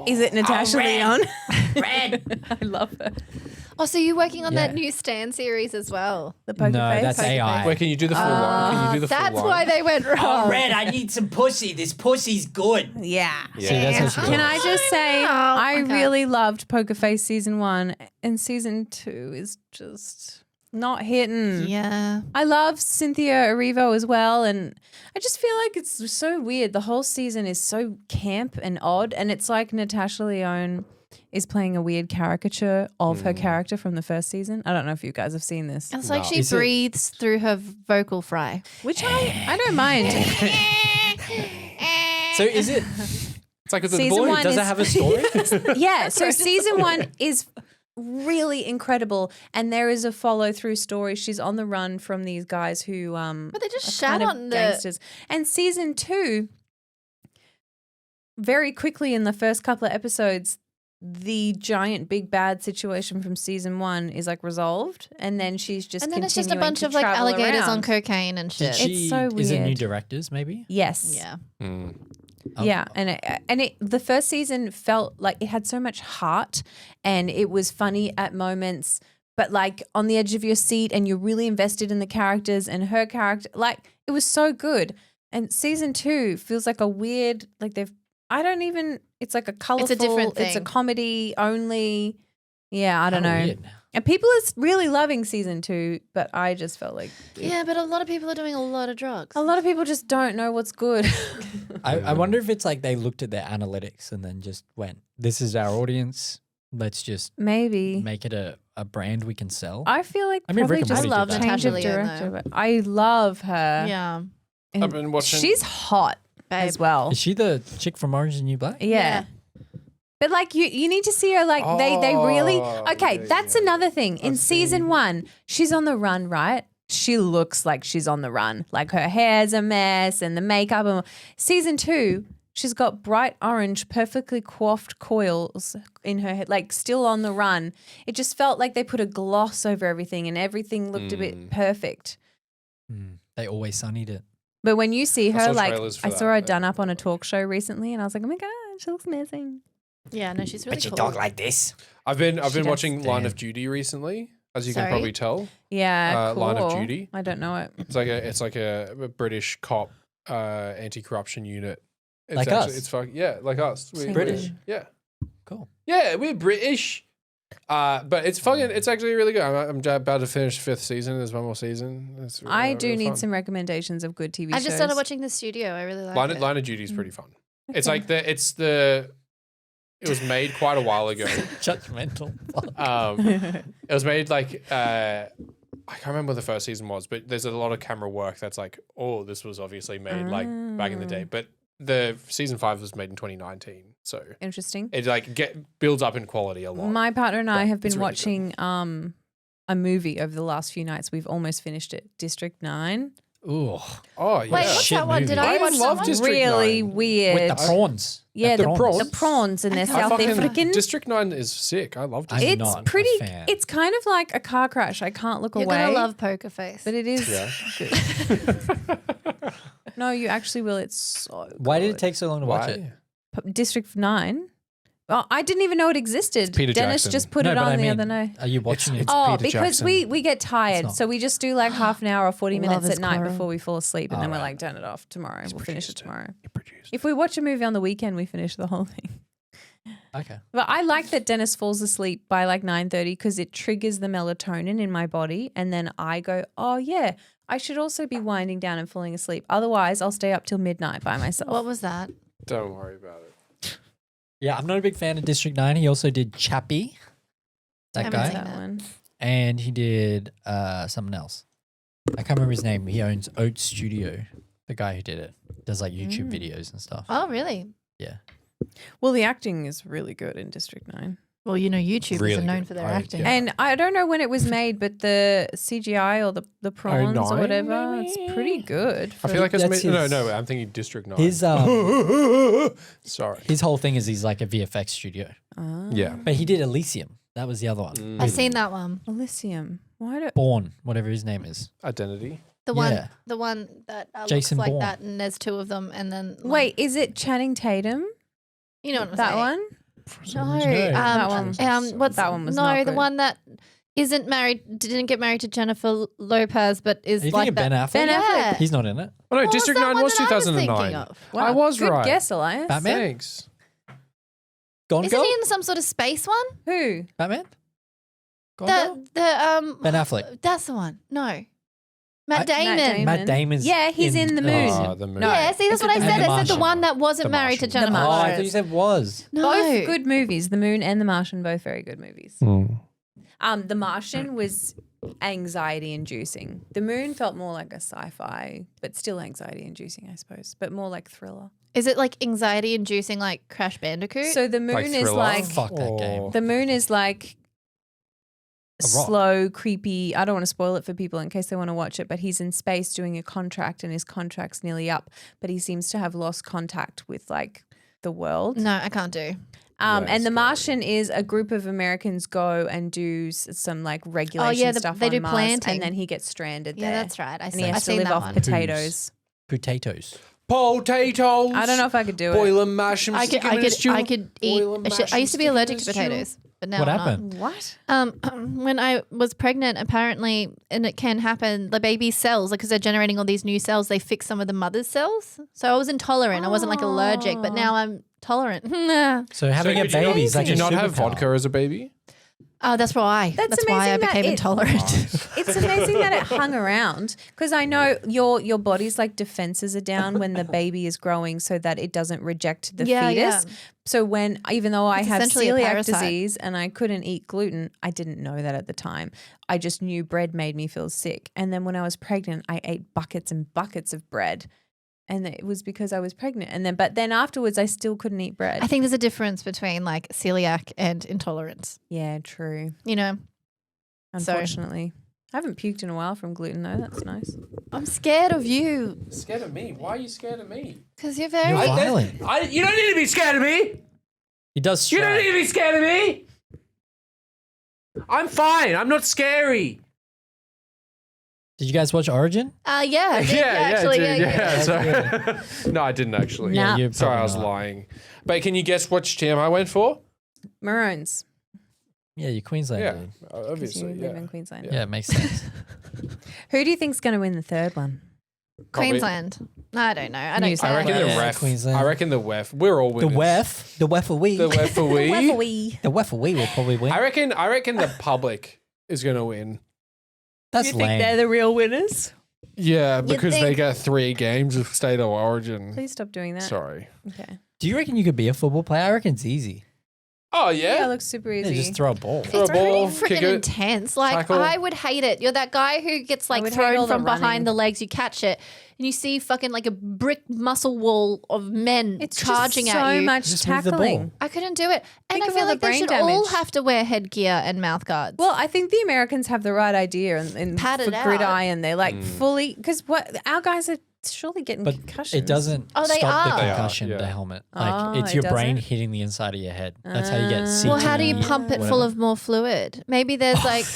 Is it Natasha Leon? Red. I love her. Oh, so you're working on that Yeah. new Stan series as well. The poker No, face. that's AI. Wait, can you do the full line? Can you do the full That's line? why they went wrong. Red, I need some pussy. This pussy's good. Yeah. Yeah. See, that's how she Can talks. I just say, I okay. really loved Poker Face season 1, and season 2 is just not hitting. Yeah. I love Cynthia Erivo as well, and I just feel like it's so weird. The whole season is so camp and odd, and it's like Natasha Lyonne is playing a weird caricature of her character from the first season. I don't know if you guys have seen this, It's like No. she Is it- breathes through her vocal fry. which I don't mind. So is it? It's like with the Season balloon. one Does it is- have a story? Yeah, so season 1 is really incredible, and there is a follow through story. She's on the run from these guys who But they just are shout kind of on the. gangsters. And season 2, very quickly in the first couple of episodes, the giant big bad situation from season 1 is like resolved, and then she's just And then it's just a continuing bunch to of like travel alligators on around. cocaine and shit. Did she, so Is it new weird. directors maybe? Yes. Yeah. Mm. Yeah, and it the first season felt like it had so much heart, and it was funny at moments, but like on the edge of your seat, and you're really invested in the characters and her character. Like it was so good. And season 2 feels like a weird, like it's like a colorful, different it's a thing. comedy only. Yeah, I don't How know. weird. And people are really loving season 2, but I just felt like Yeah, but a lot of people are doing a lot of drugs. a lot of people just don't know what's good. I wonder if it's like they looked at their analytics and then just went, this is our audience. Let's just Maybe. make it a brand we can sell. I feel like I mean, probably Rick and just Morty I love did that. change Natasha of Lyonne, director. though. But I love her. Yeah. And I've been watching- She's hot as well. Is she the chick from Orange is the New Black? Yeah. But like you need to see her like they really okay, yeah, that's another thing. In season 1, she's on the run, right? She looks like she's on the run. Like her hair's a mess and the makeup and season 2, she's got bright orange, perfectly coiffed coils in her head, like still on the run. It just felt like they put a gloss over everything and everything looked a bit perfect. They always sunnied it. But when you see I her, saw like trailers for I saw that. her done up on a talk show recently and I was like, oh my God, she looks amazing. Yeah, no, she's really cool. like this. I've been does. watching Line Damn. of Duty recently, as you Sorry? can probably tell. Yeah, cool. Line of Duty. I don't know it. It's like a British cop anti-corruption unit. It's Like actually, us? It's like us. We're British. Yeah. Cool. Yeah, we're British. But it's actually really good. I'm about to finish the 5th season. There's one more season. It's I do really need fun. some recommendations of good TV I shows. just started watching The Studio. I really like it. Line of Duty is pretty fun. It's like it was made quite a while ago. Judgmental. It was made like I can't remember what the first season was, but there's a lot of camera work that's like, oh, this was obviously made like back in the day. But the season 5 was made in 2019, so Interesting. it like builds up in quality a lot. My partner and I But have been it's really watching a movie over the last few nights. We've almost finished it. District 9. Ooh. Oh yeah, Wait, what's Shit that one? Did movie. I I watch love that one? District Really 9. weird. With the prawns. Yeah, the prawns. The prawns and they're I South fucking- African. District 9 is sick. I love I'm District. It's not a pretty. fan. It's kind of like a car crash. I can't look You're away. gonna love Poker Face. but it is. Yeah. No, you actually will. It's so. Why did it good. take so long to watch it? District 9? Well, I didn't even know it existed. Peter Dennis Jackson. just put No, it but on I the mean, other night. Are you watching it? Oh, Peter because Jackson. we get tired, not. so we just do like half an hour or 40 minutes Love at is night Coral. before we fall asleep, and then we're Alright. like, turn it off tomorrow. We'll finish it produced it. tomorrow. He produced. If we watch a movie on the weekend, we finish the whole thing. Okay. But I like that Dennis falls asleep by like 9:30 because it triggers the melatonin in my body, and then I go, oh yeah, I should also be winding down and falling asleep. Otherwise, I'll stay up till midnight by myself. What was that? Don't worry about it. Yeah, I'm not a big fan of District 9. He also did Chappie, that Haven't guy. seen that that. one. And he did something else. I can't remember his name. He owns Oat Studio, the guy who did it. Does like YouTube videos and stuff. Oh, really? Yeah. Well, the acting is really good in District 9. Well, you know, YouTubers Really are known good. for their I- acting. yeah. And I don't know when it was made, but the CGI or the prawns or 09 whatever, maybe? it's pretty good. I feel like it's That's made, his- no. I'm thinking District 9. His Sorry. his whole thing is he's like a VFX studio. Yeah. But he did Elysium. That was the other one. I've seen that one. Elysium. Why do Bourne, whatever his name is. Identity. The Yeah. one that Jason looks like Bourne. that, and there's two of them, and then like, Wait, is it Channing Tatum? you know what I'm That saying? one? No, That one. what's That one was no not the good. one that isn't married, didn't get married to Jennifer Lopez, but is Are you like thinking Ben that. Affleck? Ben Yeah. He's not in it. Oh no, What District that 9 one was that I was 2009. thinking of? I was good right. guess, Elias. Batman? Thanks. Gone Isn't Girl? he in some sort of space one? Who? Batman? Gone Girl? The Ben Affleck. That's the one. No, Matt Matt Damon. Damon. Matt Damon's Yeah, he's in the moon. Elysium. Oh, the moon. No. Yeah, see, that's what I And said. The I said the Martian. one that wasn't The married to Martian. Jennifer The Oh, I Lopez. thought you said was. No. Both good movies. The Moon and The Martian, both very good movies. The Martian was anxiety inducing. The Moon felt more like a sci-fi, but still anxiety inducing, I suppose, but more like thriller. Is it like anxiety inducing, like Crash Bandicoot? So the Moon Like is Thriller? like Fuck that game. the Moon is like A rock. slow, creepy. I don't want to spoil it for people in case they want to watch it, but he's in space doing a contract and his contract's nearly up, but he seems to have lost contact with like the world. no, I can't do. And The Martian is a group of Americans go and do some like regulation stuff they on do Mars, planting. and then he gets stranded Yeah, there. that's right. And he has I've to seen live that off one. potatoes. Potatoes. Potatoes. I don't know if I could do it. Boil 'em, mash 'em, I stick could, 'em I in a could, stew. I could eat. Boil 'em, mash I 'em, used to be stick 'em in allergic a to stew. potatoes. but now What I'm not. happened? What? When I was pregnant, apparently, and it can happen, the baby's cells, because they're generating all these new cells, they fix some of the mother's cells. So I was intolerant. I wasn't like allergic, but now I'm tolerant. So having a could you baby is like Did you a not have superpower. vodka as a baby? Oh, that's why. That's why I amazing that became it- intolerant. It's amazing that it hung around because I know your body's like defenses are down when the baby is growing so that it doesn't reject the Yeah, fetus. yeah. So even though I It's have essentially a celiac parasite. disease and I couldn't eat gluten, I didn't know that at the time. I just knew bread made me feel sick. And then when I was pregnant, I ate buckets and buckets of bread. And it was because I was pregnant. But then afterwards, I still couldn't eat bread. I think there's a difference between like celiac and intolerance. Yeah, true. You know, So- Unfortunately. I haven't puked in a while from gluten though. That's nice. I'm scared of you Scared of me? Why are you scared of me? because you're very. You're violent. You don't need to be scared of me. He does You don't need strike. to be scared of me. I'm fine. I'm not scary. Did you guys watch Origin? Yeah, I did, actually, dude, yeah. So, no, I didn't actually. Nah. you're Sorry, I probably was not. lying. But can you guess which team I went for? Maroons. Yeah, you're Queensland. Yeah, dude. Because obviously. you Yeah. live in Queensland. Yeah, it makes sense. Who do you think's going to win the third one? Queensland. No, I don't know. I don't New care. I reckon the Yeah, ref. Queensland. I reckon the WEF. We're all The winners. WEF, the WEF The WEF for we. the WEF will probably win. I reckon the public is going to win. That's lame. the real winners? Yeah, because they think- get 3 games of State of Origin. Please stop doing that. Sorry. Okay. Do you reckon you could be a football player? I reckon it's easy. Oh Yeah, yeah. it looks super Yeah, easy. just throw a ball. Throw a It's ball, pretty kick freaking it, intense. Like tackle. I would hate it. You're that guy who gets like would hate all thrown the from running. behind the legs. You catch it, and you see fucking like a brick muscle wall of men It's charging just so at you. much Just move the tackling. ball. I couldn't do it, and Think I of feel all the like they brain should all damage. have to wear headgear and mouth guards. Well, I think the Americans have the right idea and Pad for it out. gridiron, they're like fully because what our guys are surely getting But concussions. it doesn't Oh, they stop the are. They are, concussion, yeah. the helmet. Oh, Like it's it your brain doesn't? hitting the inside of your head. That's how you get CTE. well, how do you pump it full whatever. of more fluid? Maybe there's like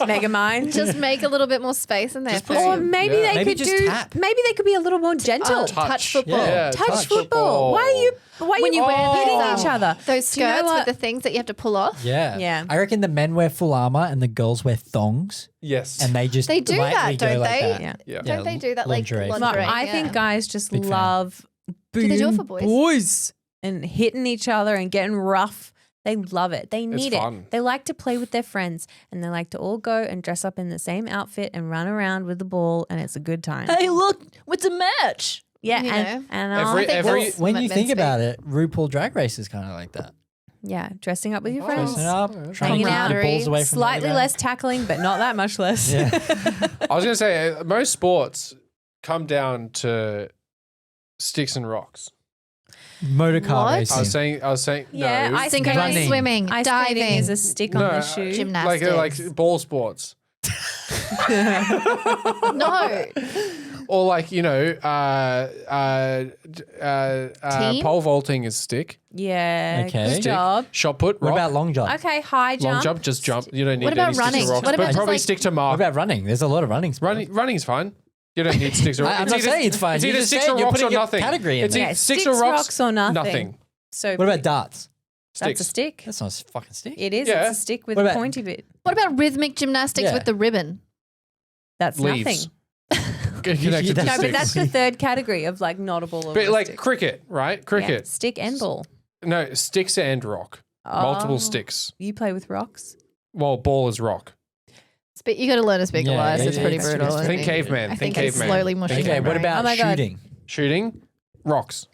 Mega mind. just make a little bit more space in there. Just put for Or some- maybe Yeah. they Maybe could just do. tap. Maybe they could be a little more gentle. touch football. Yeah, touch football. Why are you? Why When you wear hitting those, each other? Those Do you know skirts what? with the things that you have to pull off. Yeah. Yeah. I reckon the men wear full armor and the girls wear thongs, Yes. and they just They do that, lightly go don't like they? that. Yeah. Yeah. Don't they do that like lingerie. lingerie? I yeah. think guys just Big fan. love they do it boom for boys? boys and hitting each other and getting rough. They love it. They need fun. it. They like to play with their friends and they like to all go and dress up in the same outfit and run around with the ball and it's a good time. Hey, look, it's a match. Yeah, You and, know. and Every- I think every- that's- When Let you men think speak. about it, RuPaul Drag Race is kind of like that. yeah, dressing up with your friends. Dressing up, trying to Hanging keep out. the balls away from the Slightly other less tackling, but not that much less. guy. Yeah. I was going to say most sports come down to sticks and rocks. Motor car What? racing. I was saying Yeah, no. I think Synchronized Running. swimming, Ice skating diving. is a stick No, on the shoe. Gymnastics. like ball sports. No. Or like, Team? pole vaulting is stick. Yeah, Okay. good Stick. job. Shot put, What rock. about long jump? Okay, high jump. Long jump, just jump. You don't need What about any sticks running? or rocks. What about but just probably like- stick to What mark. about running? There's a lot of running sports. Running's fine. You don't need sticks or rocks. I'm not saying it's fine. It's You either just sticks said or you're rocks or putting a nothing. category in It's there. either Yeah, sticks sticks, or rocks or nothing. Nothing. So What about darts? that's a Sticks. stick. That's not a fucking stick. It is. Yeah. It's a stick with What a about- pointy bit. What about rhythmic gymnastics Yeah. with the ribbon? That's Leaves. nothing. Connected to No, but sticks. that's the third category of like not a ball or But a like stick. cricket, right? Yeah, Cricket. stick and ball. No, sticks and rock. Multiple Oh. sticks. You play with rocks. Well, ball is rock. You got to learn to speak Yeah, Elias. It's pretty it's- brutal. it's- I think caveman, I think think it's caveman. slowly mushing. Okay, my what brain. about Oh my God. shooting? Shooting, rocks.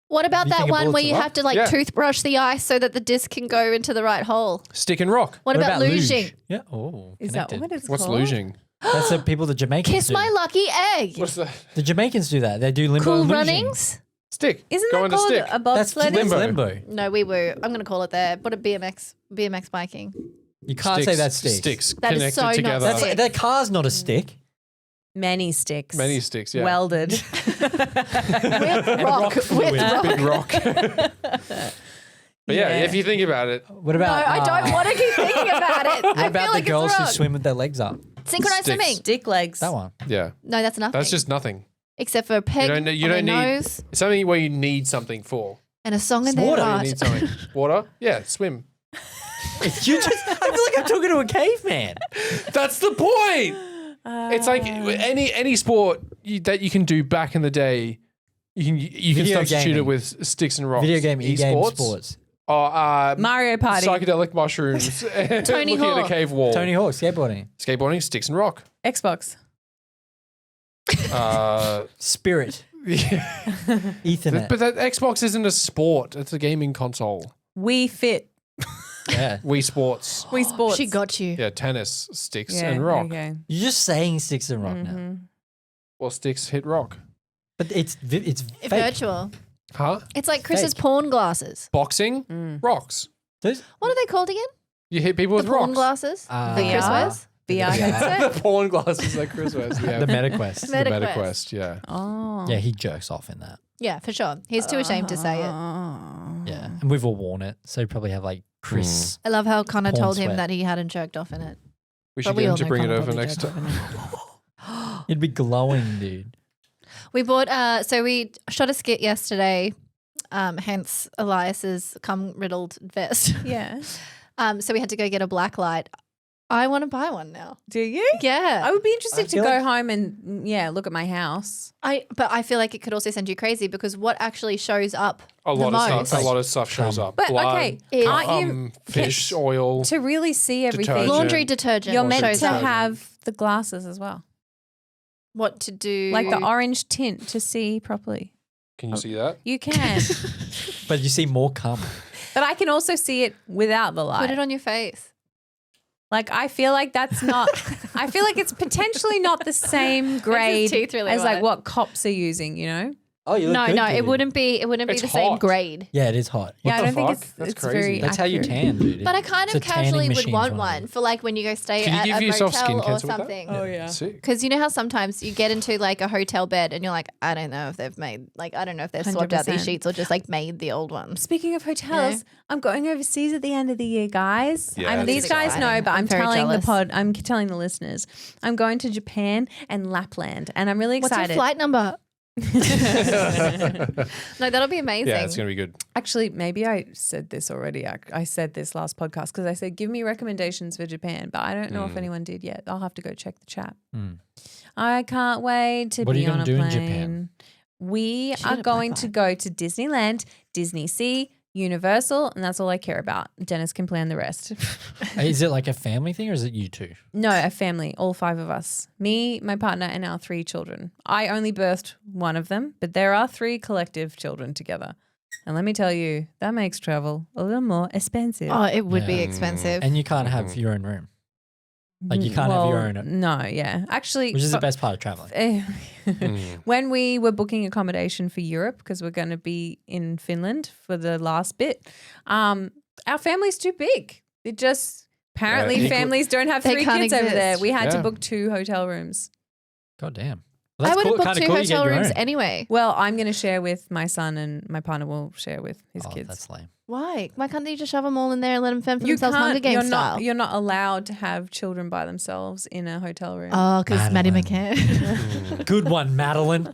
What about You that think a one where bullet's you a have rock? to like Yeah. toothbrush the ice so that the disc can go into the right hole? Stick and rock. What about luge? luging? Yeah. Oh, Is that connected. what it's What's called? luging? That's the people the Jamaicans Kiss do. my lucky egg. What's that? The Jamaicans do that. They do limbo Cool and luging. runnings? Stick. Isn't Go that into called stick. a That's bobsled? limbo. Limbo. limbo. No, we were. I'm going to call it there. But a BMX biking. You can't say that's sticks. Sticks That is connected so not together. stick. That's, that car's not a stick. Many sticks. Many sticks, yeah. Welded. With rock. With rock. Big rock. But yeah, if you think about it, What No, about? I don't want to keep thinking about it. What I about feel the like girls it's who wrong. swim with their legs up? Synchronized Sticks. swimming. Dick legs. That one. yeah, No, that's nothing. that's just nothing. Except for a peg You don't on need their nose. something where you need something for. and a song in It's their water. You heart. need something. Water? Yeah, swim. I feel like I'm talking to a caveman. That's the point. It's like any sport that you can do back in the day. You can Video substitute gaming. it with sticks and rocks. Video game, e-game, Esports. sports. Mario Party. Psychedelic mushrooms. Tony looking at Hawk. a cave wall. Tony Hawk, skateboarding. Skateboarding, sticks and rock. Xbox. Spirit. Ethernet. But that Xbox isn't a sport. It's a gaming console. Wii Fit. Yeah. Wii Sports. Wii Sports. She got you. Yeah, tennis, sticks Yeah, and rock. Okay. You're just saying sticks and rock now. Well, sticks hit rock. But it's fake. Virtual. Huh? It's like Chris's Fake. porn glasses. Boxing, rocks. Those, What are they called again? You hit people The with porn rocks. glasses that Chris VR? wears? VR headset. The porn glasses that Chris wears. Yeah. the MetaQuest. The MetaQuest. MetaQuest, yeah. Oh. Yeah, he jerks off in that. Yeah, for sure. He's too ashamed to say it. Yeah. And we've all worn it. So you probably have like Chris. I love how Connor Porn told him sweat. that he hadn't jerked off in it. We But should we get him all to know bring it Connor over probably next jerked time. It'd be glowing, dude. We bought, so we shot a skit yesterday, hence Elias's cum riddled vest. Yeah. So we had to go get a black light. I want to buy one now. Do you? Yeah. I would be interested to feel go like- home and look at my house. But I feel like it could also send you crazy because what actually shows up A lot the of most stuff. A lot of stuff shows up. But Blood, okay, is- aren't you fish oil. to really see everything? Detergent. laundry detergent. You're meant shows to up. have the glasses as well, What to do. like the orange tint to see properly. Can you see that? You can, But you see more cum. but I can also see it without the light. Put it on your face. Like I feel like that's not. I feel like it's potentially not the same grade teeth really as like white. what cops are using. You know? Oh, you look No, good, no, it dude. wouldn't be. It wouldn't be It's the same hot. grade. Yeah, it is hot. Yeah, I the don't think fuck? it's That's it's crazy. very. That's how you accurate. tan, dude. But I kind It's of a tanning casually would machine want on one it. for like when you go stay Can you at give a yourself skin motel or cancer with that? something. Oh yeah. Sick. Because you know how sometimes you get into like a hotel bed and you're like, I don't know if they've made I don't know if they've swapped out these 100%. sheets or just like made the old ones. Speaking of hotels, I'm going overseas at the end of the year, guys. Yeah, that's These guys exciting. know, but I'm I'm very telling jealous. I'm telling the listeners. I'm going to Japan and Lapland, and I'm really What's excited. your flight number? No, that'll be amazing. Yeah, it's gonna be good. Actually, maybe I said this already. I said this last podcast because I said, give me recommendations for Japan, but I don't know if anyone did yet. I'll have to go check the chat. Mm. I can't wait to What are be you on gonna a do plane. in Japan? We Should are have going black to light. go to Disneyland, Disney Sea, Universal, and that's all I care about. Dennis can plan the rest. Is it like a family thing or is it you two? No, a family, all 5 of us. Me, my partner, and our 3 children. I only birthed one of them, but there are 3 collective children together. And let me tell you, that makes travel a little more expensive. Oh, it would be Yeah. expensive. And you can't have your own room, like you can't have your own- No, yeah. Actually, which is the best part of traveling. when we were booking accommodation for Europe, because we're going to be in Finland for the last bit, our family's too big. It just apparently equal- families don't have They 3 can't kids over there. exist. We had to Yeah. book 2 hotel rooms. God damn. I would have booked Kinda 2 cool you get hotel your rooms own. anyway. Well, I'm going to share with my son, and my partner will share with his Oh, kids. that's lame. Why? Why can't they just shove them all in there and let them fend for You themselves Hunger can't. Games style? You're not allowed to have children by themselves in a hotel room. Oh, because Maddie Madeline. McCann. Good one, Madeline.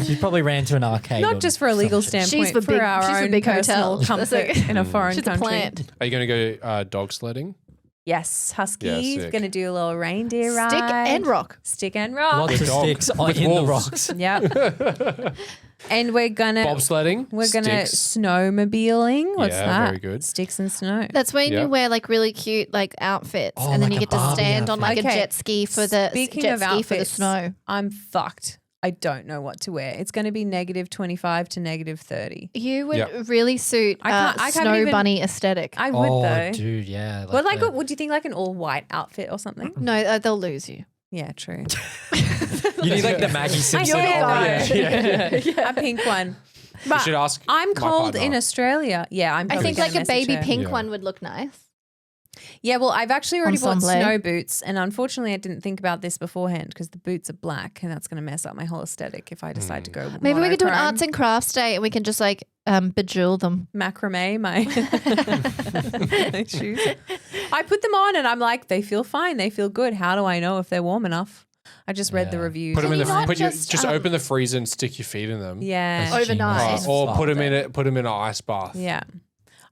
She probably ran to an arcade. Not or just for a legal some shit. standpoint, She's the for big- our she's the own big personal hotel. That's comfort like- in a foreign She's a country. plant. Are you gonna go dog sledding? Yes, Husky. sick. Going to do a little reindeer ride. Stick and rock. Stick and rock. Lots of dog. sticks With in the wolves. rocks. Yep. And we're gonna Bobsledding. we're gonna sticks. snowmobiling. What's Yeah, that? very good. Sticks and snow. That's when Yeah. you wear like really cute like outfits, Oh, and then like you a get to Barbie stand on like outfit. a Okay. jet ski for the Speaking jet of ski for the outfits, snow. I'm fucked. I don't know what to wear. It's going to be -25 to -30. You would Yep. really suit I can't snow even- bunny aesthetic. I would Oh, though. dude, yeah. But like, the- would you think like an all white outfit or something? No, they'll lose you. Yeah, true. you need like the Maggie Simpson know. orange. A pink one. You But should ask. I'm my cold in partner. Australia. Yeah, I'm. I probably think gonna like a message baby her. pink Yeah. one would look nice. Yeah, well, I've actually already bought Ensemble. snow boots, and unfortunately, I didn't think about this beforehand because the boots are black, and that's going to mess up my whole aesthetic if I decide to go. Maybe we could do an monochrome. arts and crafts day, and we can just like bejewel them. macrame my my shoes. I put them on, and I'm like, they feel fine, they feel good. How do I know if they're warm enough? I just read the Yeah. reviews. Put them in the Can you not just just, open the freezer and stick your feet in them. Yeah. That's Overnight. genius. Or Fuck put them that. in it. Put them in an ice bath. Yeah.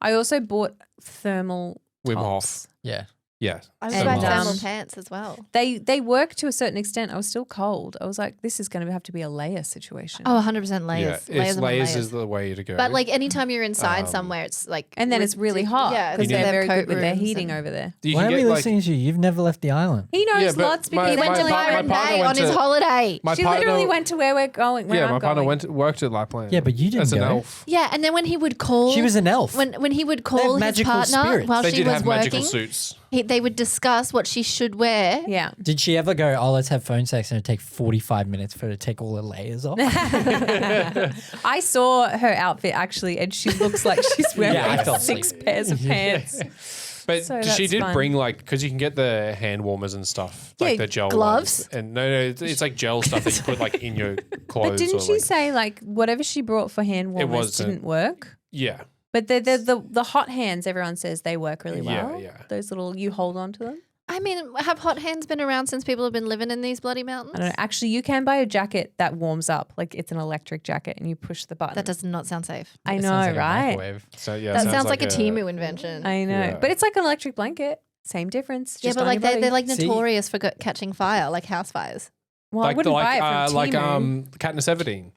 I also bought thermal Wim tops. Hof. Yeah. Yeah. I would And, buy thermal um, pants as well. They work to a certain extent. I was still cold. I was like, this is going to have to be a layer situation. Oh, 100% layers. Yeah. It's upon layers is the way to go. But like anytime you're inside somewhere, it's like And then it's really hot Yeah, because they they're have very coat good with their rooms heating and- over there. you Why can are we get like listening to you? You've never left the island. He knows Yeah, but lots my- because He went to my Byron partner Bay went on his to- holiday. my She partner. literally went to where we're going. Where Yeah, I'm my partner going. worked at Lapland. Yeah, but you didn't as an go. elf. Yeah, and then when he would call, She was an elf. when he would have call his magical partner spirits. while They she did was have magical working, suits. they would discuss what she should wear. Yeah. Did she ever go, oh, let's have phone sex and it take 45 minutes for her to take all the layers off? I saw her outfit actually, and she looks like she's wearing Yeah, I like fell 6 asleep. pairs of pants. But So she that's did fun. bring like because you can get the hand warmers and stuff, Yeah, like the gel gloves? ones. And no, it's like gel stuff that you put like in your clothes. But didn't or, she like, say like whatever she brought for hand warmers wasn't- didn't work? Yeah, But the hot hands, everyone says they work really Yeah, well. yeah. Those little, you hold on to them. I mean, have hot hands been around since people have been living in these bloody mountains? I don't know. Actually, you can buy a jacket that warms up, like it's an electric jacket, and you push the button. That does not sound safe. I It know, sounds like a right? microwave. so yeah, That sounds like a Timu invention. I know, Yeah. but it's like an electric blanket. Same difference. Yeah, just but on like your body. they're like See? notorious for catching fire, like house fires. Well, I Like wouldn't buy it from Temu. Katniss Everdeen.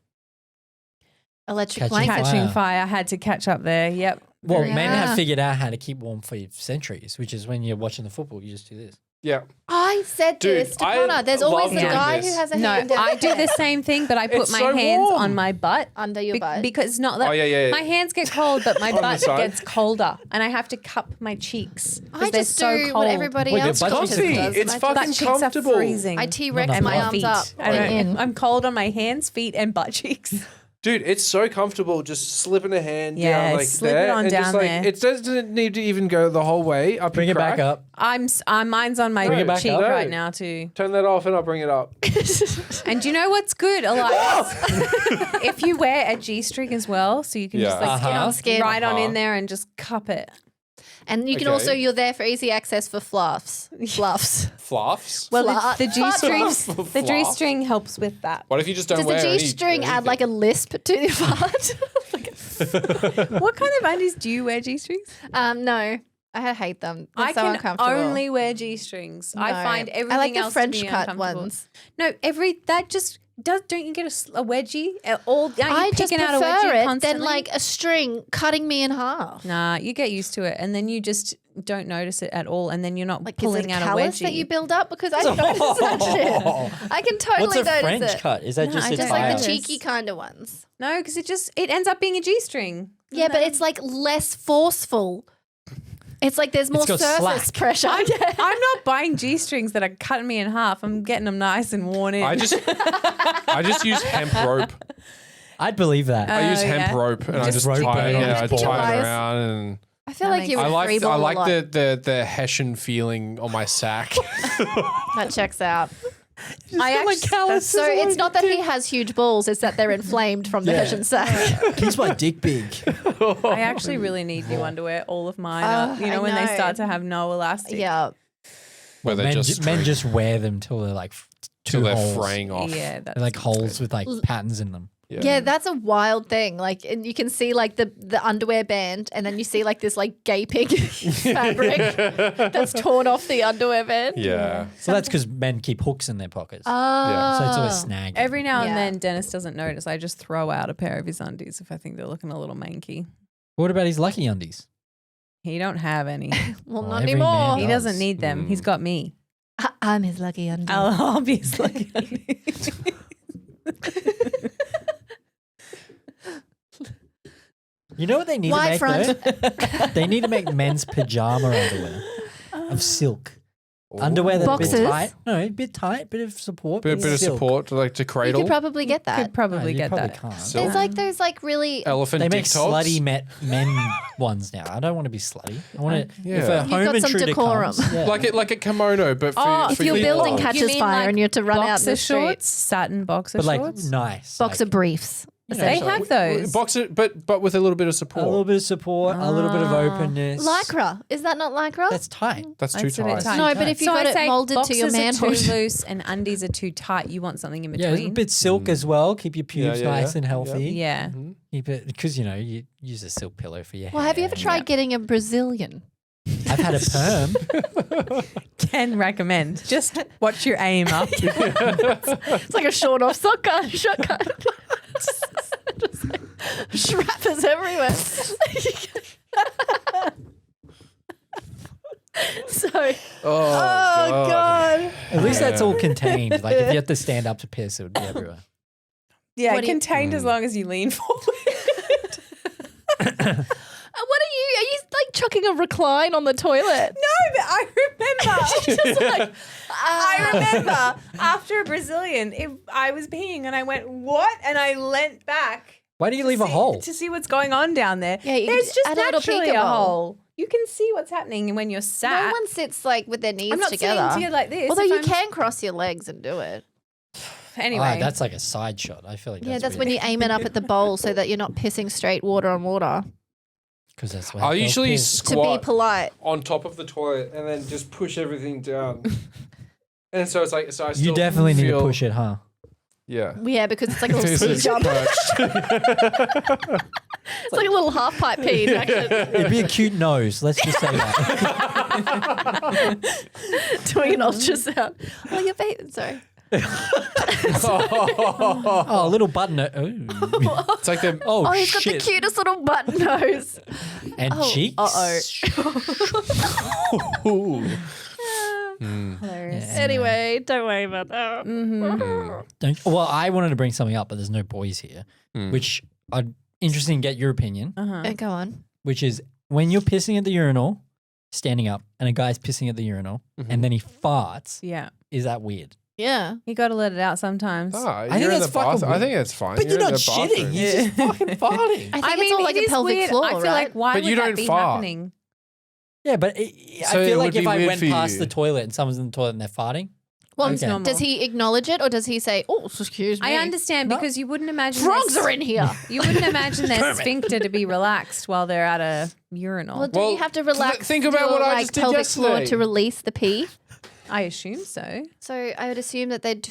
Electric Catching blanket. fire. Catching fire had to catch up there. Yep. Well, Very- men Yeah. have figured out how to keep warm for centuries, which is when you're watching the football, you just do this. Yeah, I said Dude, this to I Connor. There's always love the doing guy this. who has a No, hand down I do the same thing, but I put It's my so hands warm. on my butt. under your butt. Because not that Oh, yeah. my hands get cold, but my On the butt side. gets colder, and I have to cup my cheeks I because they're just so do cold. what everybody Wait, else your butt does. cheeks are cold. Comfy. It's I fucking butt cheeks are comfortable. freezing. I T-rex Not my my arms feet. up I don't and know. in. I'm cold on my hands, feet, and butt cheeks. Dude, it's so comfortable just slipping a hand Yeah, down like slip it there. on and down just, like, there. It doesn't need to even go the whole way up Bring your it back crack. up. Mine's on my Bring it back cheek up. right No. now too. Turn that off and I'll bring it up. And do you know what's good, Elias? If you wear a G-string as well, so you can just Yeah. like Skin on skin. right on Uh-huh. in there and just cup it. And you can Okay. also, you're there for easy access for fluffs. Fluffs. Fluffs. Well, Flat- the G-string, fluff. the G-string helps with that. What if you just don't Does the wear G-string add like a lisp to the fart? What kind of undies do you wear G-strings? No. I hate them. They're I so can uncomfortable. only wear G-strings. I No. find everything I like the else French to be cut uncomfortable. ones. No, that just does. Don't you get a wedgie? Aren't you I just picking out a prefer wedgie it constantly? than like a string cutting me in half. Nah, you get used to it, and then you just don't notice it at all, and then you're not Like, is pulling it out a callus wedgie. that you build up? Because I notice that shit. I can totally What's a notice French it. cut? Is that No, just I its don't Just like Fire. the Fire. cheeky kind of ones. No, because it ends up being a G-string. Yeah, but it's like less forceful. It's like there's more got surface slack. pressure. I'm not buying G-strings that are cutting me in half. I'm getting them nice and worn in. I just use hemp rope. I'd believe that. I use Oh, hemp yeah. rope and I Just just rope tie it it. on Yeah, the I ball. tie it Nice. around and I feel That like you makes would I freeball a like lot. the Hessian feeling on my sack. That checks out. I actually, So it's not that he has huge balls; it's that they're inflamed from the Hessian sack. Keeps my dick big. I actually really need new underwear. All of mine are, I when they know. start to have no elastic. Yeah, Where they're Men just wear them till they're like till two they're holes. fraying off. Yeah, that's They're like holes with like patterns in them. yeah, that's a wild thing. Like, and you can see like the underwear band, and then you see like this like gaping fabric that's torn off the underwear band. Yeah. So that's because men keep hooks in their pockets. Oh, So it's always snagged. Every now and Yeah. then, Dennis doesn't notice. I just throw out a pair of his undies if I think they're looking a little manky. What about his lucky undies? He don't have any. well, Well, not every anymore. man He does. doesn't need them. He's got me. I'm his lucky undie. I'll be his lucky undie. You know what they need Wide to make though? They need to make men's pajama underwear of silk. Underwear that's a Boxers? bit tight. No, a bit tight, bit of support. Bit of silk. support to like to You cradle. could probably get that. Could probably you get probably that. can't. Silk. There's like those like really. Elephant They dick make tops. slutty men ones now. I don't want to be slutty. I want to. Yeah. If a You've home got some intruder decorum. comes, yeah. like a kimono, but for, Oh, for If your your building balls. catches You mean fire like and you have to run out in boxer the street. shorts, satin boxer but like shorts. nice, Boxer like, briefs. They have those. Box it, but with a little bit of support. A little bit of support, a little bit of openness. Lycra. Is that not Lycra? That's tight. That's too It's a bit tight. tight. No, but if you got I'd it say molded to your boxers man are too body. loose and undies are too tight. You want something in Yeah, between. a bit silk as well. Keep your pubes yeah, nice yeah. and healthy. Yeah. Keep it because you use a silk pillow for your Well, hair. have you ever tried getting a Brazilian? I've had a perm. Can recommend. Just watch your aim up. It's like a short off shotgun. Just like strappers everywhere. So, Oh, God. At least that's all contained. Like if you have to stand up to piss, it would be everywhere. Yeah, What do you- contained as long as you lean forward. what are you like chucking a recline on the toilet? No, but I remember. Just like, I remember after a Brazilian, I was peeing and I went, what? And I leant back. Why do you leave a hole? To see what's going on down there. Yeah, you There's could just add a little naturally a peekaboo. hole. You can see what's happening when you're sat. no one sits like with their knees I'm not together. sitting together like this. Although if you I'm- can cross your legs and do it. Anyway. That's like a side shot. I feel like Yeah, that's weird. when you aim it up at the bowl so that you're not pissing straight water on water. Because that's what I'll usually To be squat polite. on top of the toilet and then just push everything down. And so it's like, so I still You definitely need to feel- push it, huh? Yeah. Yeah, because it's like a little It's ski just jump. perched. It's like a little half pipe pee. It'd be a cute nose. Let's just say that. Doing an ultrasound. Oh, your baby. Sorry. Oh, a little button. It's like the Oh, he's got shit. the cutest little button nose. And cheeks. Hilarious. Anyway, don't worry about that. Well, I wanted to bring something up, but there's no boys here, which I'd interesting to get your opinion. Go on. Which is when you're pissing at the urinal, standing up, and a guy's pissing at the urinal, and then he farts. Yeah. Is that weird? Yeah. You got to let it out sometimes. I think that's fucking I weird. think it's fine. But you're in not the shitting. bathroom. You're just fucking farting. I think it's all like it a is pelvic weird. floor, I feel right? like why But would you that don't be fart. happening? Yeah, but So I feel it like would be if I weird went for past you. the toilet and someone's in the toilet and they're farting, Well, Okay. normal. does he acknowledge it or does he say, "Oh, excuse me"? I understand because you wouldn't imagine Frogs their- are in here. You wouldn't imagine their sphincter to be relaxed while they're at a urinal. Well, do Well, you have to relax? think about your, what I like, just did pelvic floor yesterday. to release the pee. I assume so. So I would assume that they'd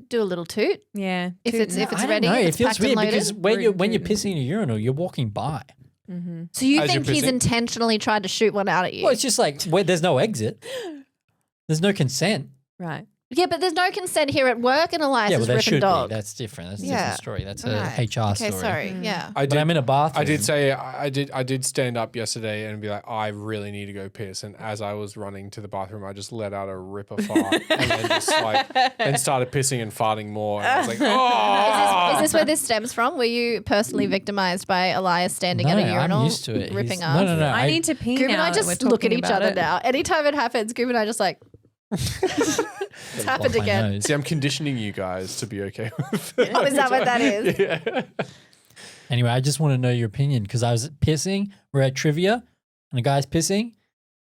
do a little toot Yeah. if it's I don't ready. know. If It it's feels packed and weird loaded. because when you're pissing in a urinal, you're walking by. So you As you're think he's pissing? intentionally tried to shoot one out at you? Well, it's just like where there's no exit. There's no consent. Right. Yeah, but there's no consent here at work, and Elias Yeah, is well, there ripping should dog. be. That's different. That's a Yeah. different story. That's a Right. HR Okay, story. sorry. Yeah. I But I'm in a bathroom. I did say I did stand up yesterday and be like, I really need to go piss. And as I was running to the bathroom, I just let out a ripper fart and then just like and started pissing and farting more. And I was like, oh, Is this where this stems from? Were you personally victimized by Elias standing No, at a urinal, I'm used to it. ripping He's- off? No. I need to pee Goop now. and I that we're just look at talking each about other it. now. Anytime it happens, Goop and I just like, it's happened Block my again. nose. See, I'm conditioning you guys to be okay with Oh, is that what that is? Yeah. Anyway, I just want to know your opinion because I was pissing. We're at trivia, and the guy's pissing,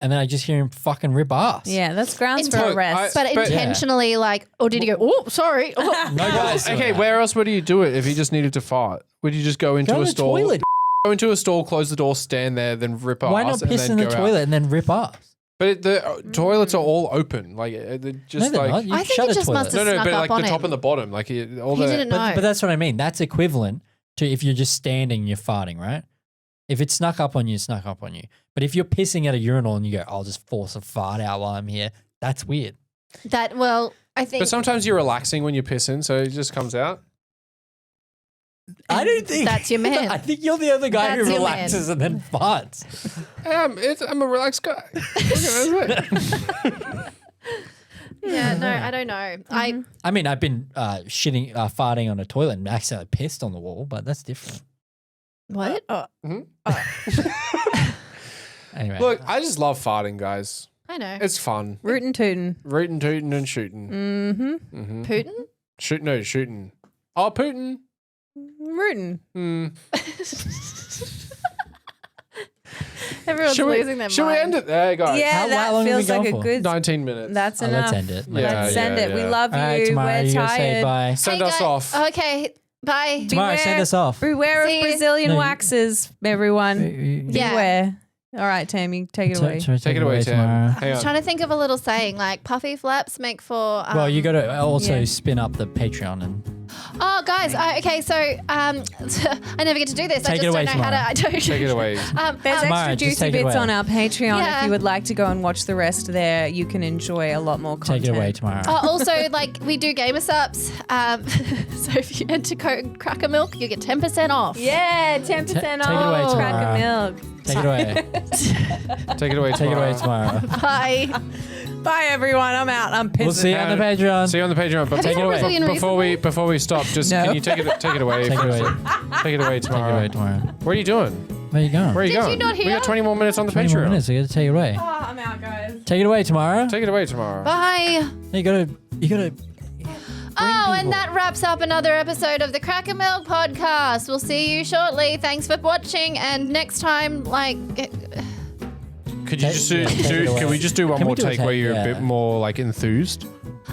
and then I just hear him fucking rip ass. Yeah, that's grounds for Look, arrest. But But- intentionally, like, or did he go, oh, sorry. Oh. No guys. doing Okay, that. where else would you do it if he just needed to fart? Would you just go into Go a to the stall? toilet. Go into a stall, close the door, stand there, then rip Why ass not and piss then in the go out. toilet and then rip ass? But the toilets are all open. Like they're just no, they're like not. You I think shut it a just toilet. must no, have no, snuck but up like on the top him. and the bottom, like all He the. didn't know. But that's what I mean. That's equivalent to if you're just standing and you're farting, right? If it snuck up on you, it snuck up on you. But if you're pissing at a urinal and you go, I'll just force a fart out while I'm here, that's weird. That, well, I think. But sometimes you're relaxing when you're pissing, so it just comes out. I don't think That's your man. I think you're the other guy That's who your man. relaxes and then farts. I'm a relaxed guy. Yeah, no, I don't know. I mean, I've been farting on a toilet and accidentally pissed on the wall, but that's different. What? Anyway, Look, I just love farting, guys. I know. It's fun. Rootin' tootin'. Rootin' tootin' and shooting. Mm-hmm. Putin? Shooting. Oh, Putin. Rootin'. Everyone's Should we, losing their should we mind. end it there, guys? Yeah, How that long have we feels like gone a for? good. 19 minutes. That's let's enough. end it. Yeah, Let's send it. We yeah. love all right, you. tomorrow We're you gotta say tired. bye. Send Hey, us guys. off. Okay, Bye. Tomorrow, send us off. Beware of See you. Brazilian No, waxes, everyone. Yeah. Beware. All right, Tammy, take it away. Take it away, Tam. tomorrow. Hang I'm on. trying to think of a little saying like puffy flaps make for. Well, you got to also yeah. spin up the Patreon and Oh, guys. Okay, so I never get to do this. I Take it just away don't know how to. I don't. Take it away. There's Tomorrow, extra just juicy take it bits away. on our Patreon. Yeah. If you would like to go and watch the rest there, you can enjoy a lot more content. take it away tomorrow. Also, like we do gamer subs. So if you enter code CrackerMilk, you get 10% off. Yeah, 10% take it off. away tomorrow. Cracker milk. Take it away. Take it away. Take it away tomorrow. Bye. Bye, everyone. I'm out. I'm pissed. We'll see you on the Patreon. See you on the Patreon. But Have you before, had Brazilian before we stop, just No. can you take it away? Take it away. Take it away Take it tomorrow. away tomorrow. What are you doing? Where are you going? Where are you Did going? you not We hear? got 20 more minutes on the 20 more Patreon. minutes. I got to take it away. Oh, I'm out, guys. Take it away tomorrow. Take it away tomorrow. Bye. You gotta. Oh, and people. that wraps up another episode of the CrackerMilk podcast. We'll see you shortly. Thanks for watching. And next time, like, Could you just Take it away. can we just do one Can we more do a take where take? you're a Yeah. bit more like enthused?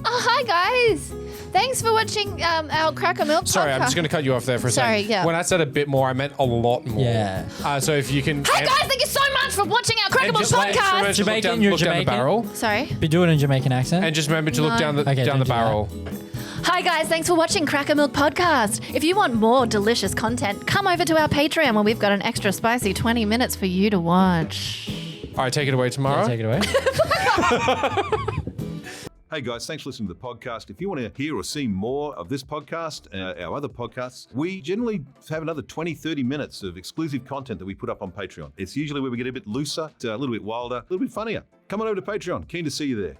hi guys. Thanks for watching our CrackerMilk Sorry, podcast. I'm just going to cut you off there for a Sorry, second. yeah. When I said a bit more, I meant a lot more. Yeah. So if you can. Hi guys, thank you so much for watching our and CrackerMilk just, like, podcast. remember to look Jamaican, down, you're look down the Jamaican? barrel. Sorry. Be doing a Jamaican accent. And just remember to look No. down the Okay, down the don't do that. barrel. Hi guys, thanks for watching CrackerMilk podcast. If you want more delicious content, come over to our Patreon where we've got an extra spicy 20 minutes for you to watch. All right, take it away tomorrow. Take it away. Hey guys, thanks for listening to the podcast. If you want to hear or see more of this podcast, our other podcasts, we generally have another 20, 30 minutes of exclusive content that we put up on Patreon. It's usually where we get a bit looser, a little bit wilder, a little bit funnier. Come on over to Patreon. Keen to see you there.